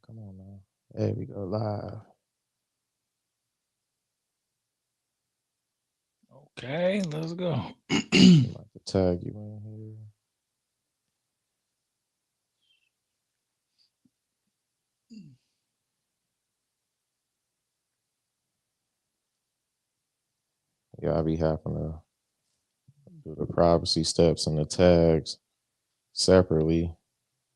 Come on now. There we go live. Okay, let's go. I'm about to tag you in here. Yeah, I be having to do the privacy steps and the tags separately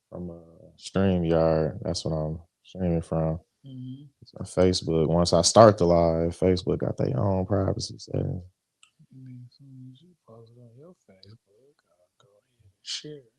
from StreamYard. That's what I'm streaming from. Mhm. On Facebook. Once I start the live, Facebook got their own privacy settings. As soon as you post it on your Facebook, I'll go ahead and share it.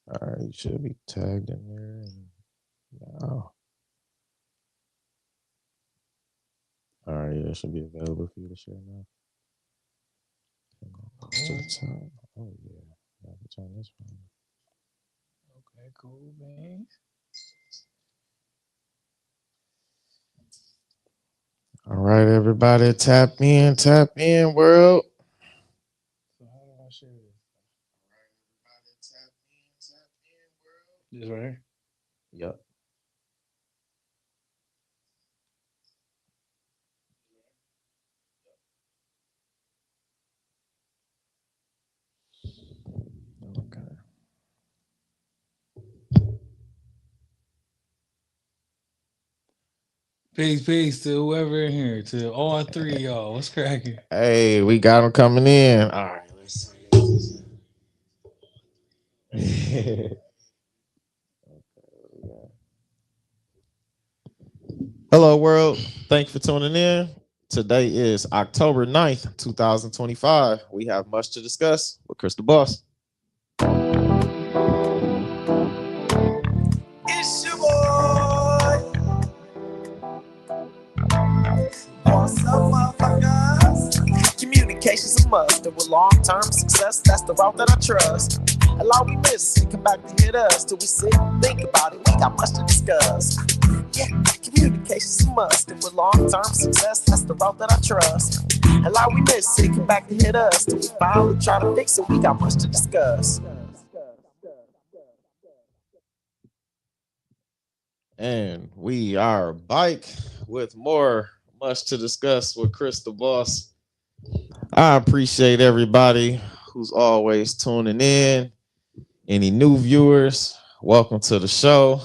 All right, you should be tagged in there. Oh, all right, yeah, it should be available for you to share now. Post to the top. Oh yeah, I have to turn this one. Okay, cool, man. All right, everybody, tap in, world. So how do I share this? This right here. Yep. Okay. Peace to whoever in here, to all three of y'all. What's cracking? Hey, we got them coming in. All right, let's see. Hello, world. Thank you for tuning in. Today is October 9th, 2025. We have much to discuss with Chris the Boss. It's your boy. What's up, motherfuckers? Communication's a must, and with long-term success, that's the route that I trust. Allow we miss and come back to hit us till we sit and think about it. We got much to discuss. Yeah, communication's a must, and with long-term success, that's the route that I trust. Allow we miss and come back to hit us till we finally try to fix it. We got much to discuss. And we are back with more much to discuss with Chris the Boss. I appreciate everybody who's always tuning in. Any new viewers, welcome to the show.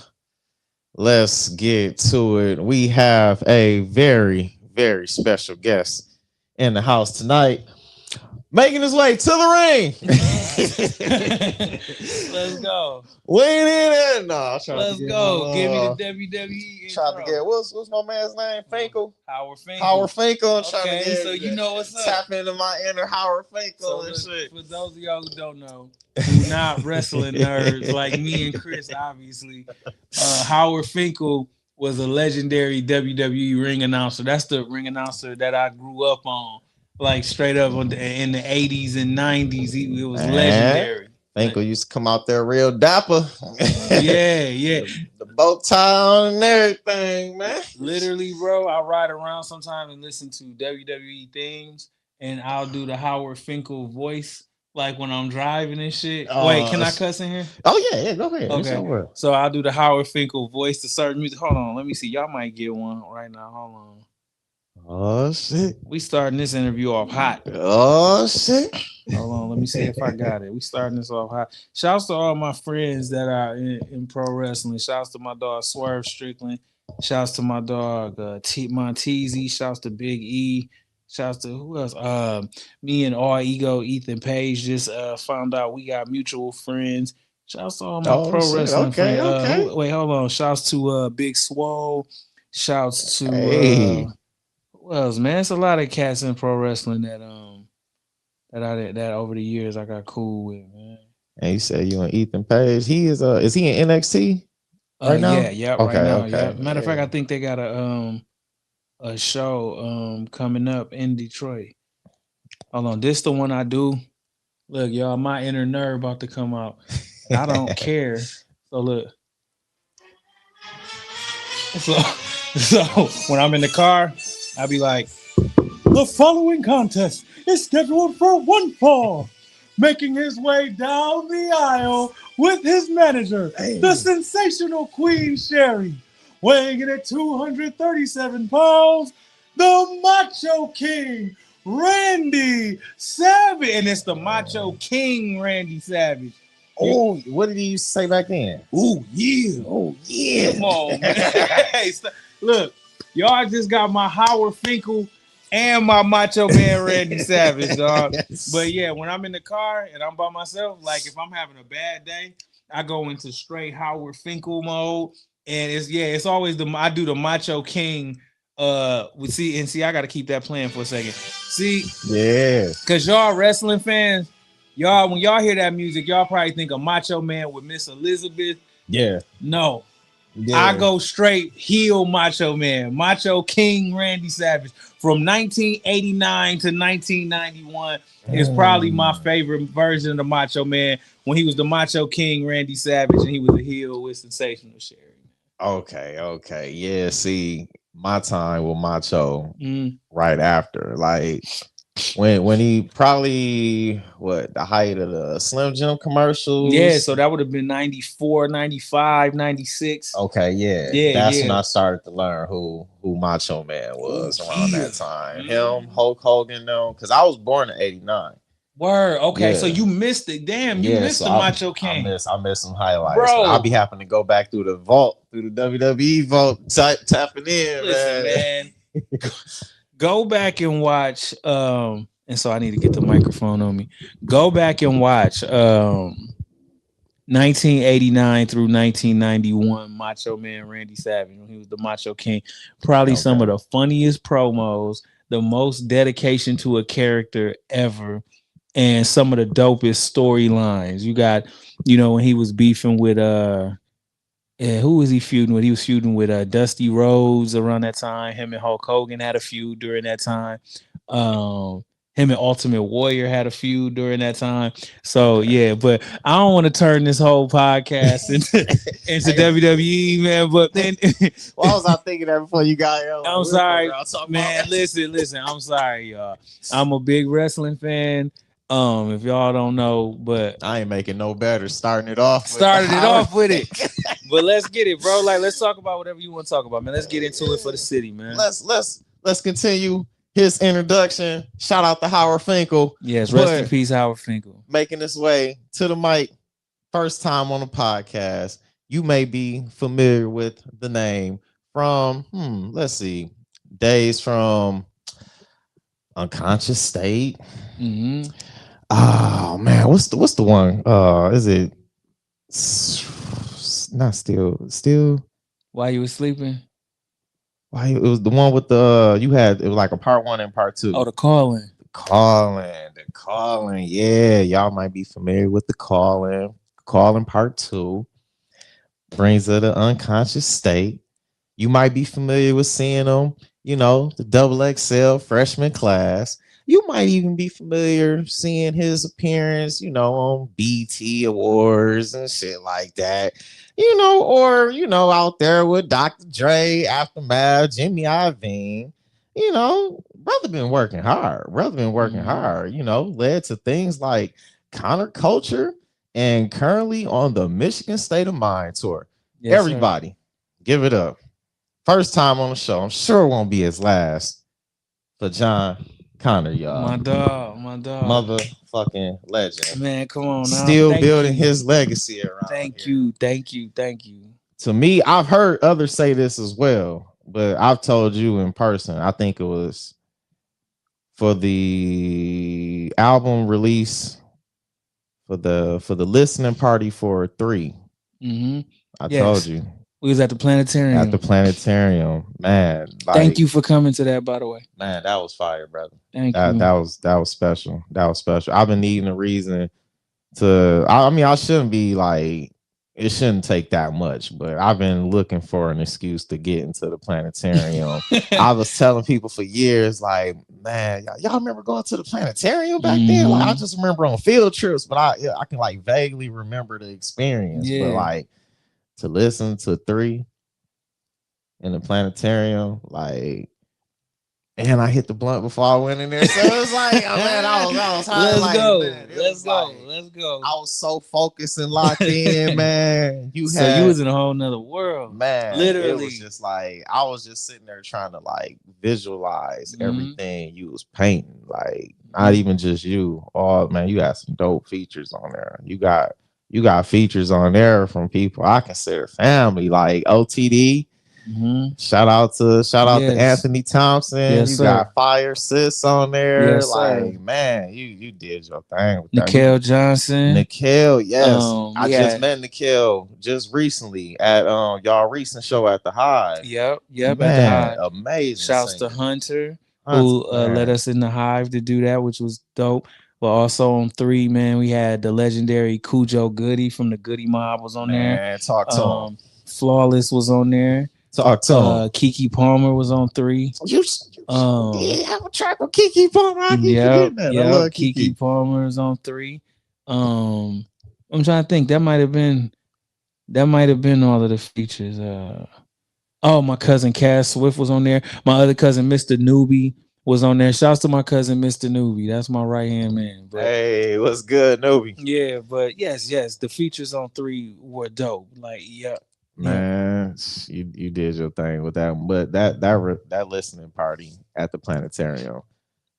Let's get to it. We have a very, very special guest in the house tonight, making his way to the ring. Let's go. Weighing in there. No, Let's go. Give me the WWE intro. Trying to get what's my man's name? Finkel. Howard Finkel. Howard Finkel. I'm Okay, trying to get so you know what's up. Tap into my inner Howard Finkel So and shit. for those of y'all who don't know, who not wrestling nerds like me and Chris, obviously, Howard Finkel was a legendary WWE ring announcer. That's the ring announcer that I grew up on, like straight up in the 80s and 90s. It was legendary. Finkel used to come out there real dapper. Yeah. The bow tie on and everything, man. Literally, bro, I ride around sometimes and listen to WWE themes, and I'll do the Howard Finkel voice, like when I'm driving and shit. Wait, can I cuss in here? Oh yeah, go ahead. Okay. So I'll do the Howard Finkel voice to certain music. Hold on, let me see. Y'all might get one right now. Hold on. Oh shit. We starting this interview off hot. Oh shit. Hold on, let me see if I got it. We starting this off hot. Shouts to all my friends that are in pro wrestling. Shouts to my dog Swerve Strickland. Shouts to my dog Monteezy. Shouts to Big E. Shouts to who else? Me and All Ego Ethan Page just found out we got mutual friends. Shouts to all my pro wrestling friends. Wait, hold on. Shouts to Big Swole. Shouts to who else, man? It's a lot of cats in pro wrestling that that over the years I got cool with, man. And you said you and Ethan Page. He is he in NXT right now? Yeah, right Okay, now, yeah. okay. Matter of fact, I Yeah. think they got a show coming up in Detroit. Hold on, this the one I do. Look, y'all, my inner nerd about to come out. And I don't care. So look, so so when I'm in the car, I'll be like, the following contest is scheduled for one fall. Making his way down the aisle with his manager, the sensational Queen Sherry. Weighing in at 237 pounds, the Macho King, Randy Savage. And it's the Macho King, Randy Savage. Oh, what did he used to say back then? Oh, yeah. Oh, yeah. Come on, man. Hey, look, y'all just got my Howard Finkel and my Macho Man Randy Savage, dog. But yeah, when I'm in the car and I'm by myself, like if I'm having a bad day, I go into straight Howard Finkel mode. And it's always I do the Macho King. See, I gotta keep that playing for a second. See, Yeah. Cause y'all wrestling fans, y'all, when y'all hear that music, y'all probably think of Macho Man with Miss Elizabeth. Yeah. No, Yeah. I go straight heel Macho Man, Macho King Randy Savage from 1989 to 1991 is probably my favorite version of the Macho Man when he was the Macho King Randy Savage and he was a heel with Sensational Sherry. Okay. Yeah, see, my time with Macho right after. Like when he probably the height of the Slim Jim commercials. Yeah, so that would have been 94, 95, 96. Okay, yeah. That's when I started to learn who Macho Man was around that time. Him, Hulk Hogan, though, because I was born in '89. Word. Okay, so Yeah. you missed it. Damn, you missed the Macho King. I missed some highlights. Bro. I'll be having to go back through the vault, through the WWE vault, tapping in. Listen, man. Go back and watch. And so I need to get the microphone on me. Go back and watch 1989 through 1991 Macho Man Randy Savage when he was the Macho King. Probably some of the funniest promos, the most dedication to a character ever, and some of the dopest storylines. You got, when he was beefing with who was he feuding with? He was feuding with Dusty Rhodes around that time. Him and Hulk Hogan had a feud during that time. Him and Ultimate Warrior had a feud during that time. So yeah, but I don't want to turn this whole podcast into WWE, man. But then, why was I thinking that before you got here? I'm sorry, man. Listen. I'm sorry, y'all. I'm a big wrestling fan. If y'all don't know, but I ain't making no better starting it off with it. But let's get it, bro. Like, let's talk about whatever you want to talk about, man. Let's get into it for the city, man. Let's continue his introduction. Shout out to Howard Finkel. Yes, rest in peace, Howard Finkel. Making his way to the mic, first time on the podcast. You may be familiar with the name from let's see, days from Unconscious State. Mm-hmm. Oh man, what's the one? Is it not still? While you were sleeping? Why it was the one with the it was like a part 1 and part 2. Oh, the calling. The calling. Yeah, y'all might be familiar with the calling. Calling part 2 brings her to Unconscious State. You might be familiar with seeing them, the double XL freshman class. You might even be familiar seeing his appearance, on BT Awards and shit like that, or, out there with Dr. Dre, Aftermath, Jimmy Iovine. Brother been working hard. Led to things like Connor Culture and currently on the Michigan State of Mind tour. Yes, everybody, give it up. First time on the show. I'm sure it won't be his last for Jon Connor, y'all. My dog. Motherfucking legend. Man, come on now. Still building his legacy around. Thank you. To me, I've heard others say this as well, but I've told you in person. I think it was for the album release for the listening party for 3. Mm-hmm. I told you. We was at the planetarium. At the planetarium, man. Thank Like, you for coming to that, by the way. man, that was fire, brother. Thank That you. that was special. That was special. I've been needing a reason to. I mean, I shouldn't be like. It shouldn't take that much, but I've been looking for an excuse to get into the planetarium. I was telling people for years, like, man, y'all remember going to the planetarium back then? Like, I just remember on field trips, but I can like vaguely remember the experience. But like to listen to 3 in the planetarium, like, and I hit the blunt before I went in there. So it was like, oh man, I was high. Let's like, go. Man, Let's go. Like, let's go. I was so focused and locked in, man. You was in a whole nother world. Man. Literally. It was just like I was just sitting there trying to like visualize everything you was painting. Like, not even just you. Oh man, you got some dope features on there. You got features on there from people I consider family, like OTD. Shout out to Anthony Thompson. Yes, you sir. got Fire Sis on there. Yes, like, sir. man, you did your thing with Nikhil that. Johnson. Nikhil, yes. I just met Nikhil just recently at y'all recent show at the Hive. Yep, man, at the Hive. Amazing. Shouts to Hunter who let us in the Hive to do that, which was dope. But also on 3, man, we had the legendary Cujo Goody from the Goody Mob was on there. Talk to him. Flawless was on there. Talk to him. Kiki Palmer was on 3. You have a track with Kiki Palmer. I keep forgetting that. I love Kiki Palmer is on 3. I'm trying to think. That might have been all of the features. My cousin Cass Swift was on there. My other cousin, Mr. Newbie, was on there. Shouts to my cousin, Mr. Newbie. That's my right hand man. But, hey, what's good, Newbie? Yeah, but yes, the features on 3 were dope. Like, man, you did your thing with that. But that listening party at the planetarium,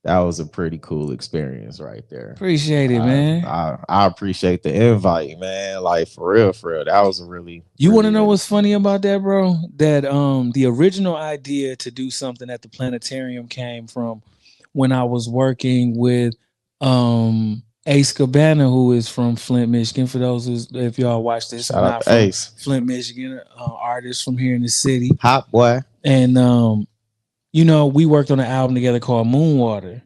that was a pretty cool experience right there. Appreciate it, man. I appreciate the invite, man. Like, for real, that was a really. You want to know what's funny about that, bro? That the original idea to do something at the planetarium came from when I was working with Ace Cabana, who is from Flint, Michigan. For those if y'all watch this, shout out to Ace, Flint, Michigan, artist from here in the city, hot boy. And we worked on an album together called Moonwater.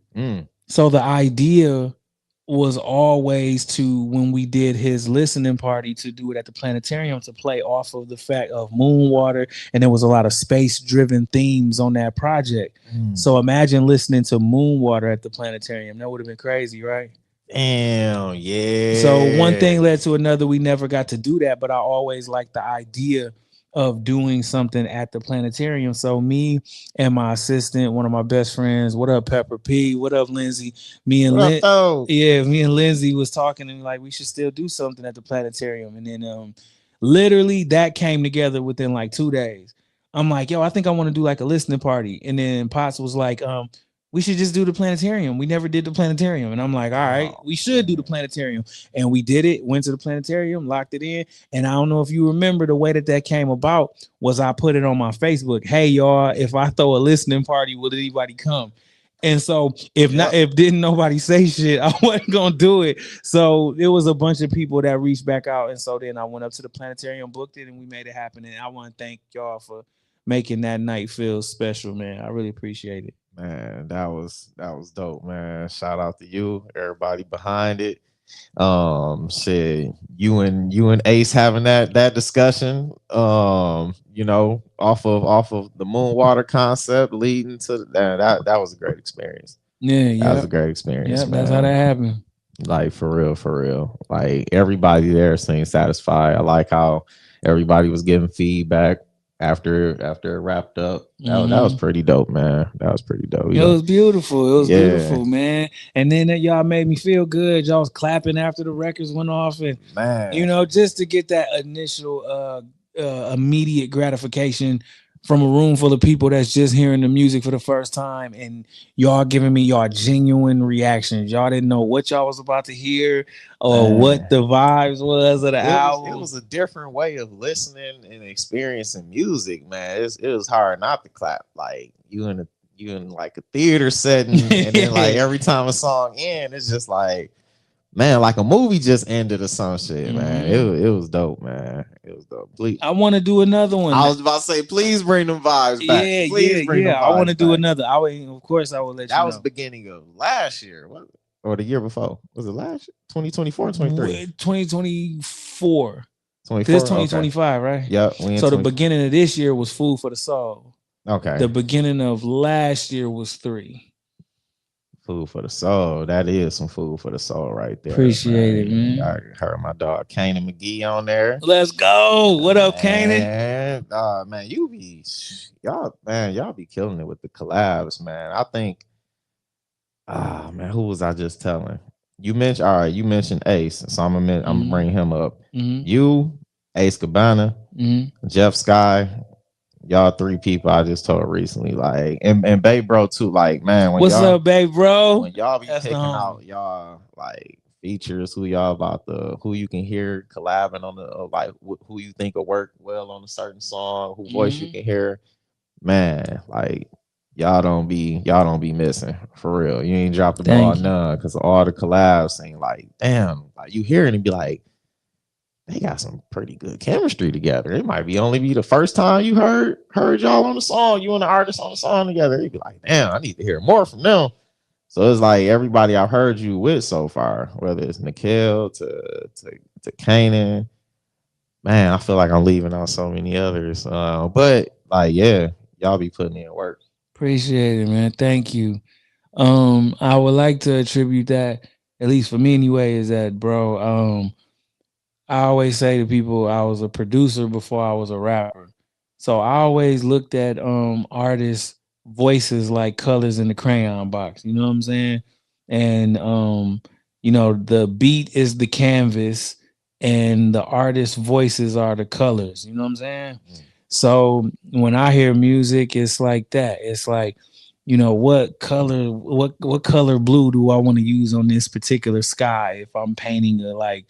So the idea was always to, when we did his listening party, to do it at the planetarium to play off of the fact of Moonwater, and there was a lot of space-driven themes on that project. So imagine listening to Moonwater at the planetarium. That would have been crazy, right? Damn, yeah. So one thing led to another. We never got to do that, but I always liked the idea of doing something at the planetarium. So me and my assistant, one of my best friends, what up, Pepper P? What up, Lindsay? Me and Lindsay was talking, and like, we should still do something at the planetarium. And then literally that came together within like 2 days. I'm like, yo, I think I want to do like a listening party. And then Potts was like, we should just do the planetarium. We never did the planetarium. And I'm like, all right, we should do the planetarium. And we did it, went to the planetarium, locked it in. And I don't know if you remember, the way that came about was I put it on my Facebook. Hey, y'all, if I throw a listening party, will anybody come? And so if didn't nobody say shit, I wasn't going to do it. So it was a bunch of people that reached back out. And so then I went up to the planetarium, booked it, and we made it happen. And I want to thank y'all for making that night feel special, man. I really appreciate it. Man, that was dope, man. Shout out to you, everybody behind it. Shit, you and Ace having that discussion, off of the Moonwater concept, leading to that was a great experience. That was a great experience. Yeah, that's how that happened. Like, for real. Like, everybody there seemed satisfied. I like how everybody was giving feedback after it wrapped up. That was pretty dope, man. That was pretty dope. It was beautiful. It was beautiful, man. And then y'all made me feel good. Y'all was clapping after the records went off, and man, just to get that initial immediate gratification from a room full of people that's just hearing the music for the first time, and y'all giving me y'all genuine reactions. Y'all didn't know what y'all was about to hear or what the vibes was of the album. It was a different way of listening and experiencing music, man. It was hard not to clap. Like, you in like a theater setting, and then like every time a song ends, it's just like, man, like a movie just ended or some shit, man. Mhm. It was dope, man. It was dope. Please, I want to do another one. I was about to say, please bring them vibes back. Yeah, Please bring them I want to vibes do back. another. I will, of course, I will let you That was know. beginning of last year, or the year before. Was it last year? 2024 or 23? 2024. This 24? Okay. 2025, right? Yep, we in So the 20. beginning of this year was Food for the Soul. Okay. The beginning of last year was 3. Food for the soul. That is some food for the soul right there, Appreciate it, man. man. I heard my dog Kanan McGee on there. Let's go. What up, Kanan? Man, man, y'all be killing it with the collabs, man. I think, man, who was I just telling? You mentioned, all right, you mentioned Ace, so I'm gonna bring him up. Mm-hmm. You, Ace Cabana, Mm-hmm. Jeff Sky, y'all three people I just told recently, like, and Babe Bro too, like, man, What's up, babe, bro? when y'all be That's the picking homie. out y'all like features, who y'all about the who you can hear collabing on the like who you think will work well on a certain song, who voice you Mm-hmm. can hear, man, like y'all don't be missing for real. You ain't drop the ball Thank you. none because all the collabs ain't like damn, like you hear it and be like they got some pretty good chemistry together. It might be only be the first time you heard y'all on the song, you and the artist on the song together. You'd be like, damn, I need to hear more from them. So it's like everybody I've heard you with so far, whether it's Nikhil to Kanan, man, I feel like I'm leaving out so many others. But like, yeah, y'all be putting in work. Appreciate it, man. Thank you. I would like to attribute that, at least for me anyway, is that, bro, I always say to people I was a producer before I was a rapper. So I always looked at artists' voices like colors in the crayon box. You know what I'm saying? And the beat is the canvas and the artist's voices are the colors. You know what I'm saying? So when I hear music, it's like that. It's like, what color blue do I want to use on this particular sky if I'm painting a like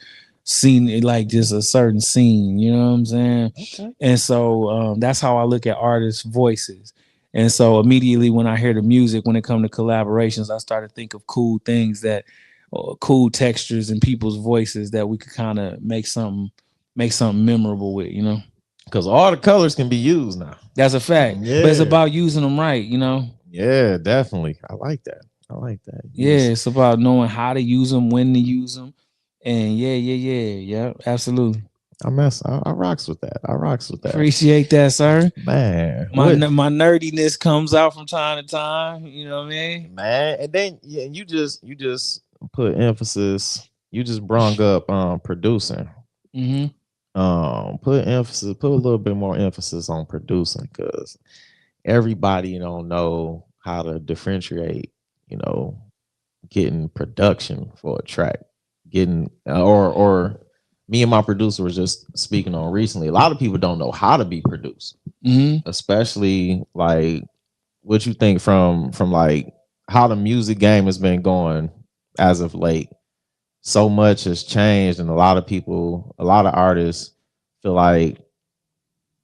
scene, like just a certain scene, you know what I'm saying? Okay. And so that's how I look at artists' voices. And so immediately when I hear the music, when it comes to collaborations, I start to think of cool things that, cool textures and people's voices that we could kind of make something memorable with, you know. Because all the colors can be used now. That's a fact. But it's Yeah. about using them right, you know. Yeah, definitely. I like that. I like that. Yeah, it's about knowing how to use them, when to use them, and yeah, absolutely. I rocks with that. I rocks with that. Appreciate that, sir. Man. My nerdiness comes out from time to time. You know what I mean? Man, and then yeah, you just put emphasis. You just brung up producing. Mm-hmm. Put a little bit more emphasis on producing because everybody don't know how to differentiate. You know, getting production for a track, getting or me and my producer was just speaking on recently. A lot of people don't know how to be produced, Mm-hmm. especially like what you think from like how the music game has been going as of late. So much has changed, and a lot of artists feel like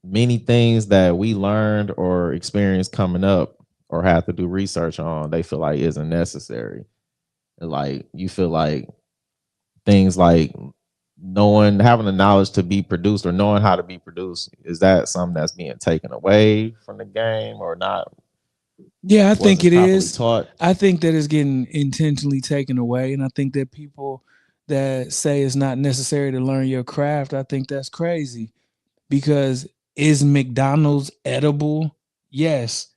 many things that we learned or experienced coming up or have to do research on, they feel like isn't necessary. And like you feel like things like knowing having the knowledge to be produced or knowing how to be produced, is that something that's being taken away from the game or not? Yeah, I think Wasn't it properly is. taught. I think that it's getting intentionally taken away, and I think that people that say it's not necessary to learn your craft, I think that's crazy. Because is McDonald's edible? Yes.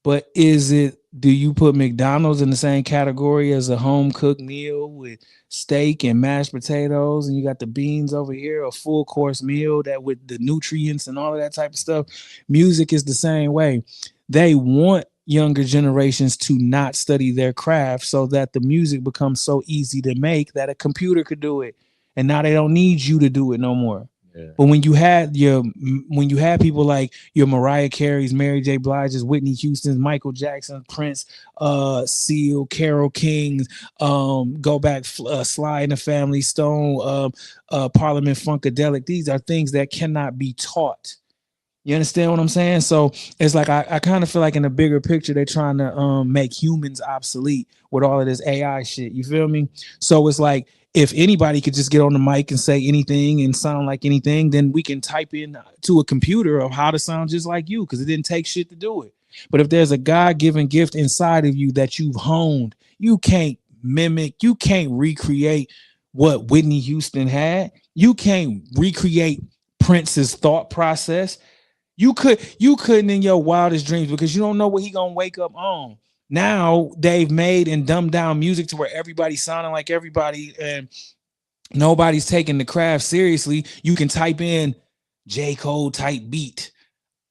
But do you put McDonald's in the same category as a home cooked meal with steak and mashed potatoes and you got the beans over here, a full course meal that with the nutrients and all of that type of stuff? Music is the same way. They want younger generations to not study their craft so that the music becomes so easy to make that a computer could do it. And now they don't need you to do it no more. Yeah. But when you had people like your Mariah Carey's, Mary J. Blige's, Whitney Houston's, Michael Jackson, Prince, Seal, Carole King's, go back, Sly and the Family Stone, Parliament Funkadelic. These are things that cannot be taught. You understand what I'm saying? So it's like I kind of feel like in the bigger picture they're trying to make humans obsolete with all of this AI shit. You feel me? So it's like if anybody could just get on the mic and say anything and sound like anything, then we can type in to a computer of how to sound just like you, because it didn't take shit to do it. But if there's a God-given gift inside of you that you've honed, you can't mimic, you can't recreate what Whitney Houston had. You can't recreate Prince's thought process. You couldn't in your wildest dreams, because you don't know what he gonna wake up on. Now they've made and dumbed down music to where everybody's sounding like everybody, and nobody's taking the craft seriously. You can type in J. Cole type beat,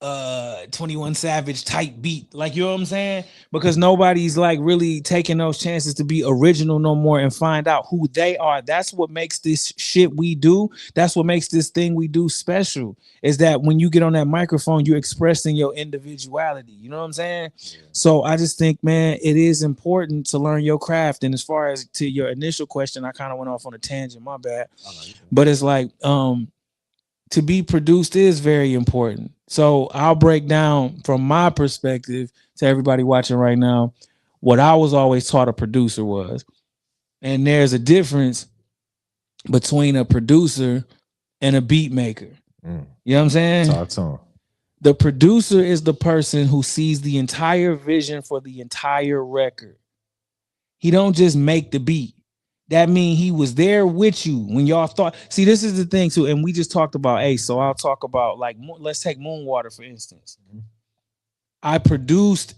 21 Savage type beat, like, you know what I'm saying? Because nobody's like really taking those chances to be original no more and find out who they are. That's what makes this shit we do, that's what makes this thing we do special, is that when you get on that microphone, you're expressing your individuality, you know what I'm saying? So I just think, man, it is important to learn your craft. And as far as to your initial question, I kind of went off on a tangent, my bad. But it's like, to be produced is very important. So I'll break down from my perspective to everybody watching right now what I was always taught a producer was. And there's a difference between a producer and a beat maker. You know what I'm saying? Talk to him. The producer is the person who sees the entire vision for the entire record. He don't just make the beat. That means he was there with you when y'all thought. See, this is the thing too, and we just talked about Ace. So I'll talk about, like, let's take Moonwater for instance. I produced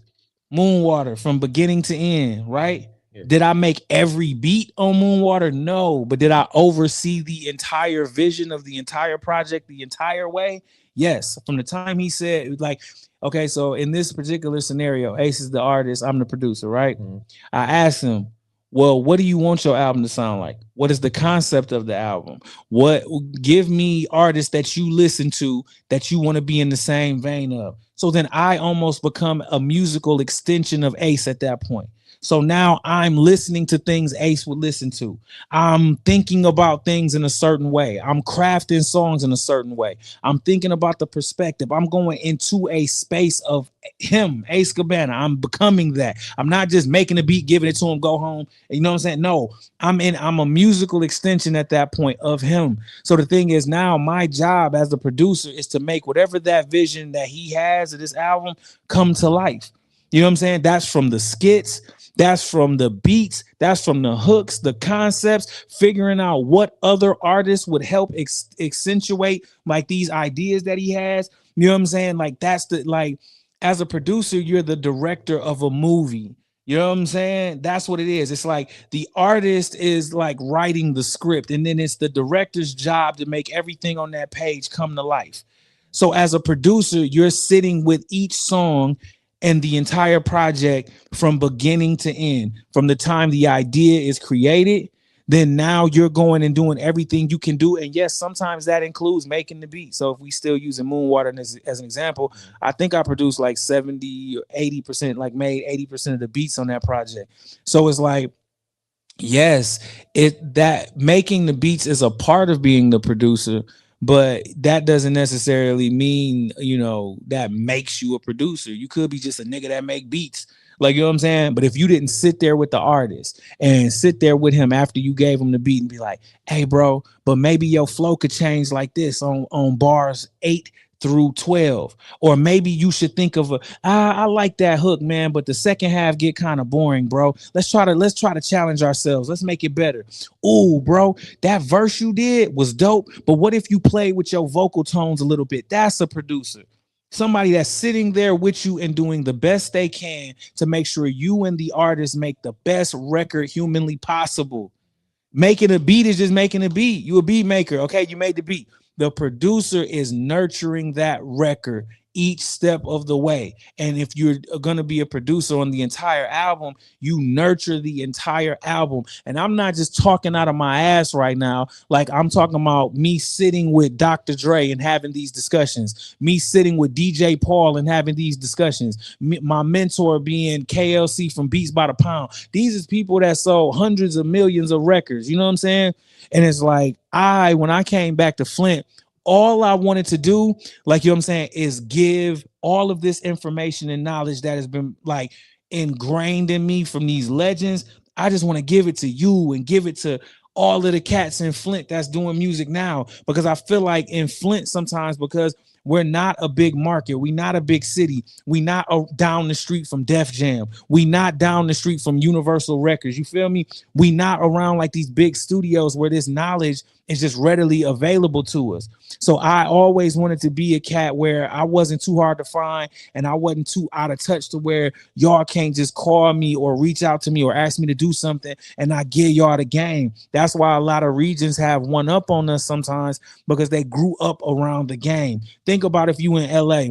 Moonwater from beginning to end, right? Yeah. Did I make every beat on Moonwater? No, but did I oversee the entire vision of the entire project the entire way? Yes. From the time he said, like, okay, so in this particular scenario, Ace is the artist, I'm the producer, right? I asked him, well, what do you want your album to sound like? What is the concept of the album? What, give me artists that you listen to that you want to be in the same vein of. So then I almost become a musical extension of Ace at that point. So now I'm listening to things Ace would listen to. I'm thinking about things in a certain way. I'm crafting songs in a certain way. I'm thinking about the perspective. I'm going into a space of him, Ace Cabana. I'm becoming that. I'm not just making a beat, giving it to him, go home. You know what I'm saying? No, I'm a musical extension at that point of him. So the thing is, now my job as the producer is to make whatever that vision that he has of this album come to life. You know what I'm saying? That's from the skits. That's from the beats. That's from the hooks, the concepts, figuring out what other artists would help accentuate like these ideas that he has. You know what I'm saying? Like, that's the, like, as a producer, you're the director of a movie. You know what I'm saying? That's what it is. It's like the artist is like writing the script, and then it's the director's job to make everything on that page come to life. So as a producer, you're sitting with each song and the entire project from beginning to end, from the time the idea is created. Then now you're going and doing everything you can do. And yes, sometimes that includes making the beat. So if we still using Moonwater as an example, I think I produced like 70 or 80%, like made 80% of the beats on that project. So it's like, yes, that making the beats is a part of being the producer, but that doesn't necessarily mean, you know, that makes you a producer. You could be just a nigga that make beats. Like, you know what I'm saying? But if you didn't sit there with the artist and sit there with him after you gave him the beat and be like, hey, bro, but maybe your flow could change like this on bars 8 through 12, or maybe you should think of I like that hook, man, but the second half get kind of boring, bro. Let's try to challenge ourselves. Let's make it better. Ooh, bro, that verse you did was dope, but what if you played with your vocal tones a little bit? That's a producer. Somebody that's sitting there with you and doing the best they can to make sure you and the artist make the best record humanly possible. Making a beat is just making a beat. You a beat maker. Okay, you made the beat. The producer is nurturing that record each step of the way. And if you're going to be a producer on the entire album, you nurture the entire album. And I'm not just talking out of my ass right now. Like, I'm talking about me sitting with Dr. Dre and having these discussions, me sitting with DJ Paul and having these discussions, my mentor being KLC from Beats by the Pound. These is people that sold hundreds of millions of records. You know what I'm saying? And it's like, when I came back to Flint, all I wanted to do, like, you know what I'm saying, is give all of this information and knowledge that has been like ingrained in me from these legends. I just want to give it to you and give it to all of the cats in Flint that's doing music now, because I feel like in Flint sometimes, because we're not a big market, we not a big city, we not down the street from Def Jam, we not down the street from Universal Records, you feel me? We not around like these big studios where this knowledge is just readily available to us. So I always wanted to be a cat where I wasn't too hard to find and I wasn't too out of touch to where y'all can't just call me or reach out to me or ask me to do something and I give y'all the game. That's why a lot of regions have one up on us sometimes, because they grew up around the game. Think about if you in LA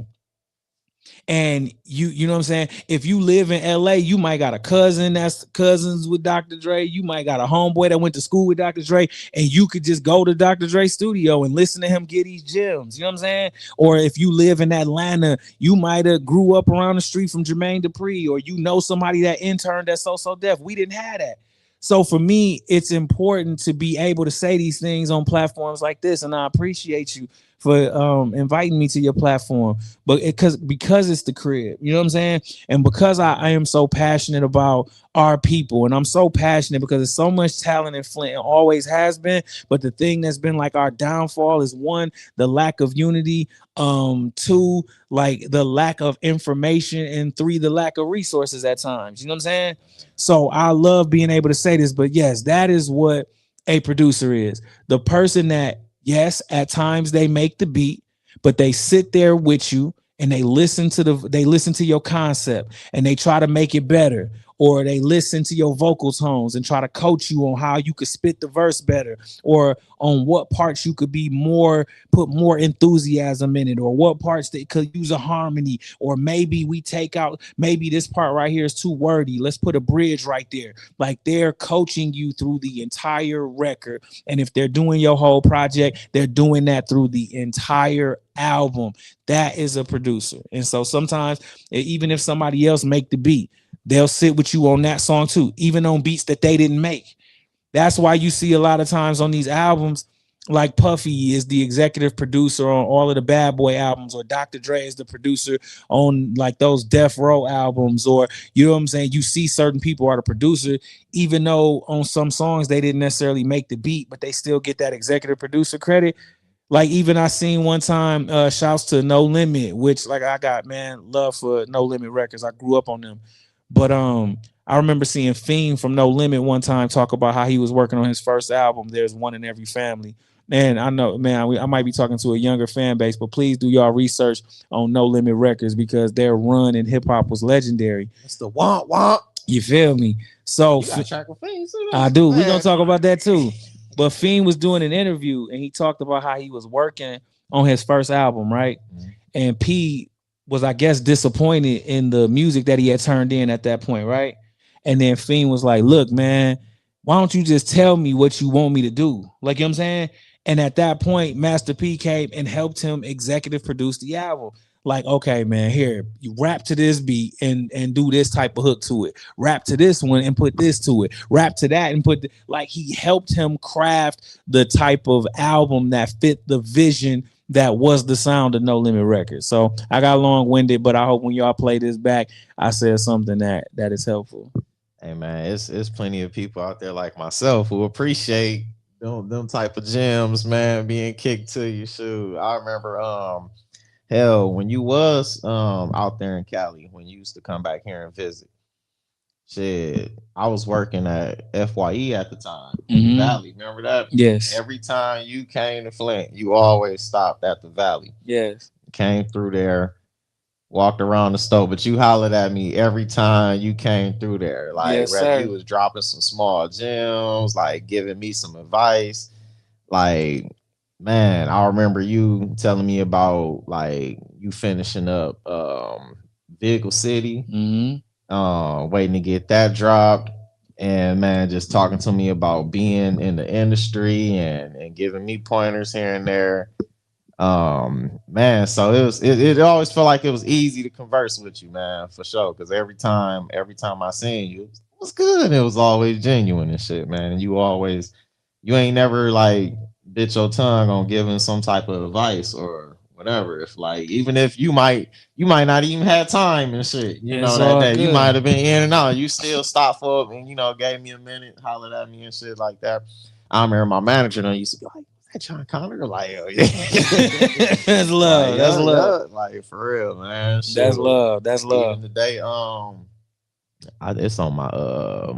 and you know what I'm saying? If you live in LA, you might got a cousin that's cousins with Dr. Dre. You might got a homeboy that went to school with Dr. Dre, and you could just go to Dr. Dre's studio and listen to him get these gems. You know what I'm saying? Or if you live in Atlanta, you might have grew up around the street from Jermaine Dupri, or you know somebody that interned at So Def. We didn't have that. So for me, it's important to be able to say these things on platforms like this, and I appreciate you for inviting me to your platform. But because it's the crib, you know what I'm saying, and because I am so passionate about our people, and I'm so passionate because there's so much talent in Flint and always has been. But the thing that's been like our downfall is, one, the lack of unity, two, like the lack of information, and three, the lack of resources at times. You know what I'm saying? So I love being able to say this, but yes, that is what a producer is. The person that, yes, at times they make the beat, but they sit there with you and they listen to your concept and they try to make it better, or they listen to your vocal tones and try to coach you on how you could spit the verse better, or on what parts you could be more, put more enthusiasm in it, or what parts that could use a harmony, or maybe we take out, maybe this part right here is too wordy, let's put a bridge right there. Like, they're coaching you through the entire record, and if they're doing your whole project, they're doing that through the entire album. That is a producer. And so sometimes, even if somebody else make the beat, they'll sit with you on that song too, even on beats that they didn't make. That's why you see a lot of times on these albums, like Puffy is the executive producer on all of the Bad Boy albums, or Dr. Dre is the producer on like those Death Row albums, or you know what I'm saying? You see certain people are the producer, even though on some songs they didn't necessarily make the beat, but they still get that executive producer credit. Like, even I seen one time, shouts to No Limit, which, like, I got, man, love for No Limit Records. I grew up on them. But I remember seeing Fiend from No Limit one time talk about how he was working on his first album, There's One in Every Family. Man, I know, man, I might be talking to a younger fan base, but please do y'all research on No Limit Records, because their run in hip hop was legendary. It's the womp womp. You feel me? So You got track with Fiend, I do. We're gonna talk about that too. But Fiend was doing an interview and he talked about how he was working on his first album, right? Mm-hmm. And P was, I guess, disappointed in the music that he had turned in at that point, right? And then Fiend was like, look, man, why don't you just tell me what you want me to do? Like, you know what I'm saying? And at that point, Master P came and helped him executive produce the album. Like, okay, man, here, you rap to this beat and do this type of hook to it. Rap to this one and put this to it. Rap to that and put like, he helped him craft the type of album that fit the vision that was the sound of No Limit Records. So I got long-winded, but I hope when y'all play this back, I said something that is helpful. Hey man, it's plenty of people out there like myself who appreciate them type of gems, man, being kicked to you. Shoot, I remember hell, when you was out there in Cali, when you used to come back here and visit, shit, I was working at FYE at the time, mm-hmm. Valley. Remember that? Yes. Every time you came to Flint, you always stopped at the Valley. Yes. Came through there, walked around the store, but you hollered at me every time you came through there. Like, yes, you was dropping some small gems, like giving me some advice. Like, man, I remember you telling me about like you finishing up Vehicle City, waiting to get that dropped, and man, just talking to me about being in the industry and giving me pointers here and there. Man, so it always felt like it was easy to converse with you, man, for sure. Because every time I seen you, it was good. It was always genuine and shit, man. And you ain't never like bit your tongue on giving some type of advice or whatever. If like, even if you might not even have time and shit, you know, that day you might have been in and out, you still stopped for and gave me a minute, hollered at me and shit like that. I remember my manager and used to be like, "Is that Jon Connor?" Like, oh yeah, That's love. like, That's yeah, love. yeah, like for real, man. That's Shoot. love. That's love. Even today, it's on my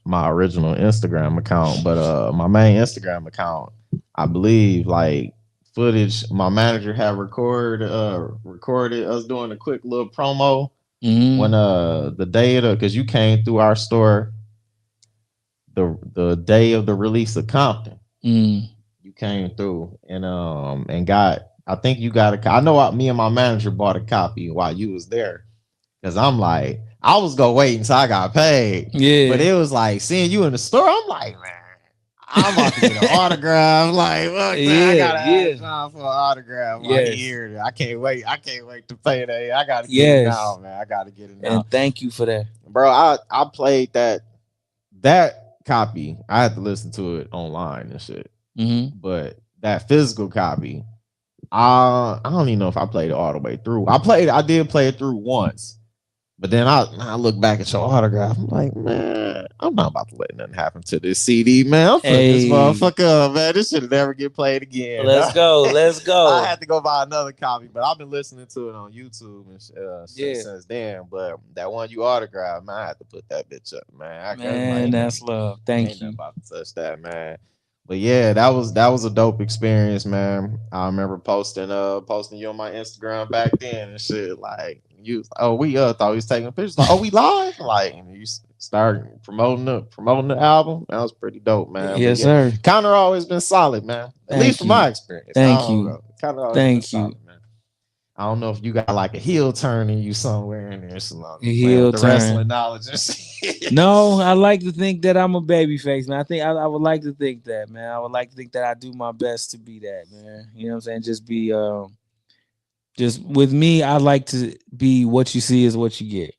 my original Instagram account, but my main Instagram account, I believe, like footage my manager had recorded us doing a quick little promo when Mm-hmm. the day of the because you came through our store the day of the release of Compton. Mm. You came through and got I think you got a I know me and my manager bought a copy while you was there. Cause I'm like, I was gonna wait until I got paid. But Yeah. it was like seeing you in the store, I'm like, man, I'm about to get an autograph. Like, look, man, I Yeah. gotta Yeah. ask John for an autograph while he Yes. here. I can't wait. I can't wait to pay that. I gotta get it Yes. now, man. I gotta get it now. And thank you for that. Bro, I played that copy. I had to listen to it online and shit. Mm-hmm. But that physical copy, I don't even know if I played it all the way through. I did play it through once. But then I look back at your autograph. I'm like, man, I'm not about to let nothing happen to this CD, man. I'm putting this Hey, motherfucker up, man. This should never get played again. let's go. Let's go. I had to go buy another copy, but I've been listening to it on YouTube and Yeah. since then. But that one you autographed, man, I had to put that bitch up, man. Man, that's love. Thank ain't you. nothing about to touch that, man. But yeah, that was a dope experience, man. I remember posting you on my Instagram back then and shit. Like you, oh, we thought we was taking pictures. Like, oh, we live. Like and you start promoting the album. That was pretty dope, man. But Yes, yeah, sir. Connor always been solid, man. At least from my experience. Thank you. Connor always been Thank you. solid, man. I don't know if you got like a heel turn in you somewhere in there. A heel the turn. wrestling knowledge and shit. No, I like to think that I'm a baby face, man. I think I would like to think that, man. I would like to think that I do my best to be that, man. You know what I'm saying? Just be just with me, I like to be what you see is what you get.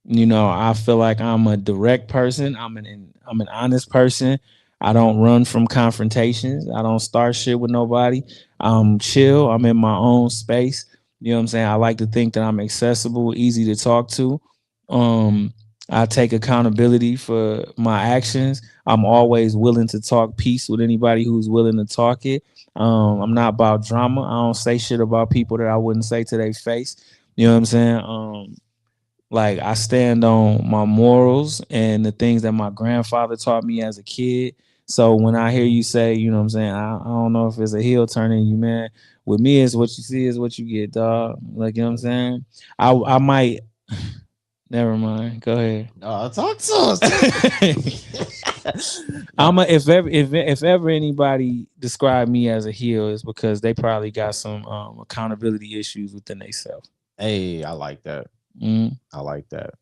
You know, I feel like I'm a direct person. I'm an honest person. I don't run from confrontations. I don't start shit with nobody. I'm chill. I'm in my own space. You know what I'm saying? I like to think that I'm accessible, easy to talk to. Um, I take accountability for my actions. I'm always willing to talk peace with anybody who's willing to talk it. I'm not about drama. I don't say shit about people that I wouldn't say to their face. You know what I'm saying? Like I stand on my morals and the things that my grandfather taught me as a kid. So when I hear you say, you know what I'm saying, I don't know if it's a heel turning you, man. With me, it's what you see is what you get, dog. Like you know what I'm saying? I might never mind. Go ahead. No, talk to us. If ever anybody describe me as a heel, it's because they probably got some accountability issues within themselves. Hey, I like that. Mm-hmm. I like that.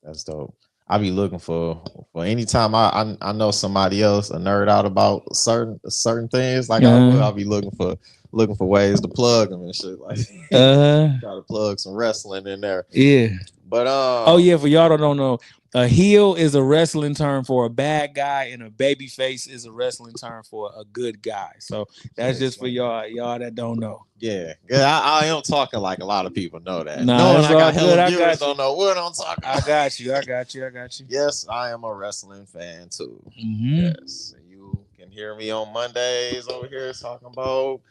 That's dope. I be looking for anytime I know somebody else a nerd out about certain things. Like I'll be looking for ways to plug them and shit. Like try to plug some wrestling in there. Yeah. But oh yeah, for y'all that don't know, a heel is a wrestling term for a bad guy, and a baby face is a wrestling term for a good guy. So that's just for y'all that don't know. Yeah, I am talking like a lot of people know that. No, I got hella viewers don't know what I'm talking about. I got you. Yes, I am a wrestling fan too. Mm-hmm. Yes, you can hear me on Mondays over here talking about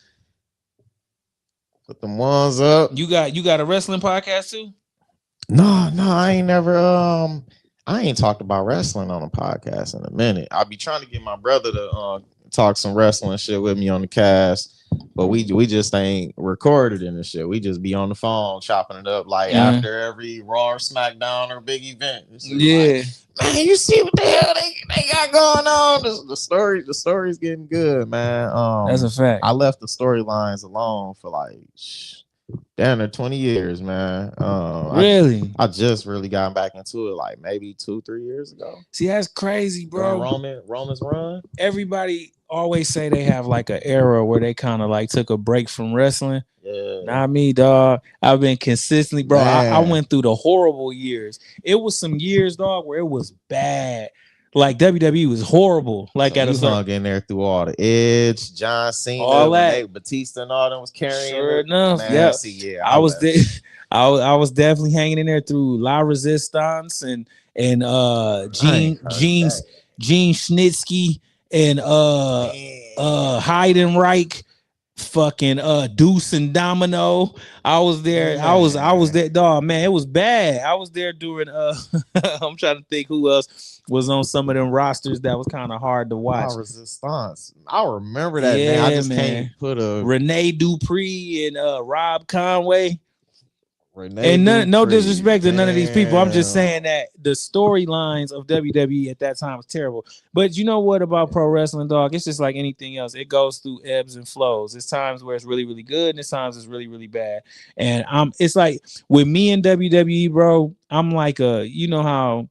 put them ones up. You got a wrestling podcast too? No, I ain't never I ain't talked about wrestling on a podcast in a minute. I'll be trying to get my brother to talk some wrestling shit with me on the cast, but we just ain't recorded in the shit. We just be on the phone chopping it up like after every Raw or SmackDown or big event. Yeah. Like, man, you see what the hell they got going on? The story's getting good, man. That's a fact. I left the storylines alone for like damn near 20 years, man. Really? I just really got back into it like maybe 2-3 years ago. See, that's crazy, bro. Roman's run. Everybody always say they have like an era where they kind of like took a break from wrestling. Yeah. Not me, dog. I've been consistently, bro. I went through the horrible years. It was some years, dog, where it was bad. Like WWE was horrible. Like so at a certain hung in there through all the Edge, John Cena, all that, Batista, and all them was carrying. Sure it. enough, Man, yeah. See, yeah, I was there. I was definitely hanging in there through La Resistance and Gene Snitsky and Man. Heidenreich, fucking Deuce and Domino. I was there. I was Man. there, dog. Man, it was bad. I was there during I'm trying to think who else was on some of them rosters that was kind of hard to La watch. Resistance. I remember that name. I Yeah, just can't man. put a Rene Dupree and Rob Conway. Rene And no Dupree. disrespect to none of these people. I'm just Damn. saying that the storylines of WWE at that time was terrible. But you know what about pro wrestling, dog? It's just like anything else. It goes through ebbs and flows. There's times where it's really, really good, and there's times it's really, really bad. And it's like with me and WWE, bro, I'm like you know how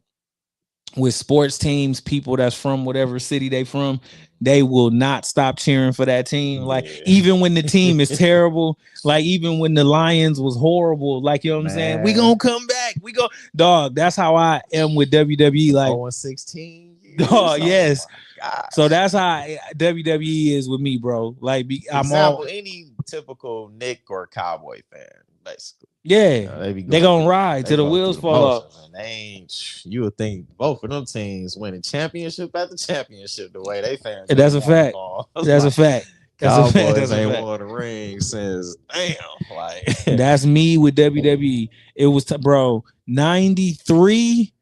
with sports teams, people that's from whatever city they from, they will not stop cheering for that team. Like Yeah. even when the team is terrible, like even when the Lions was horrible, like you know what I'm saying, we Man. gonna come back. We go, dog. That's how I am with WWE. Like, 0-16 years. dog, Oh yes. my So gosh. that's how WWE is with me, bro. Like, I'm Example, all, any typical Nick or Cowboy fan, basically. yeah. They be They going gonna through ride they till the go through wheels the fall off. motions, and they ain't. You would think both of them teams winning championship after championship the way they fans be That's a going fact. on. That's a Like, fact. That's a fact. Cowboys That's a ain't fact. won the ring since damn. Like That's me with WWE. It was bro 93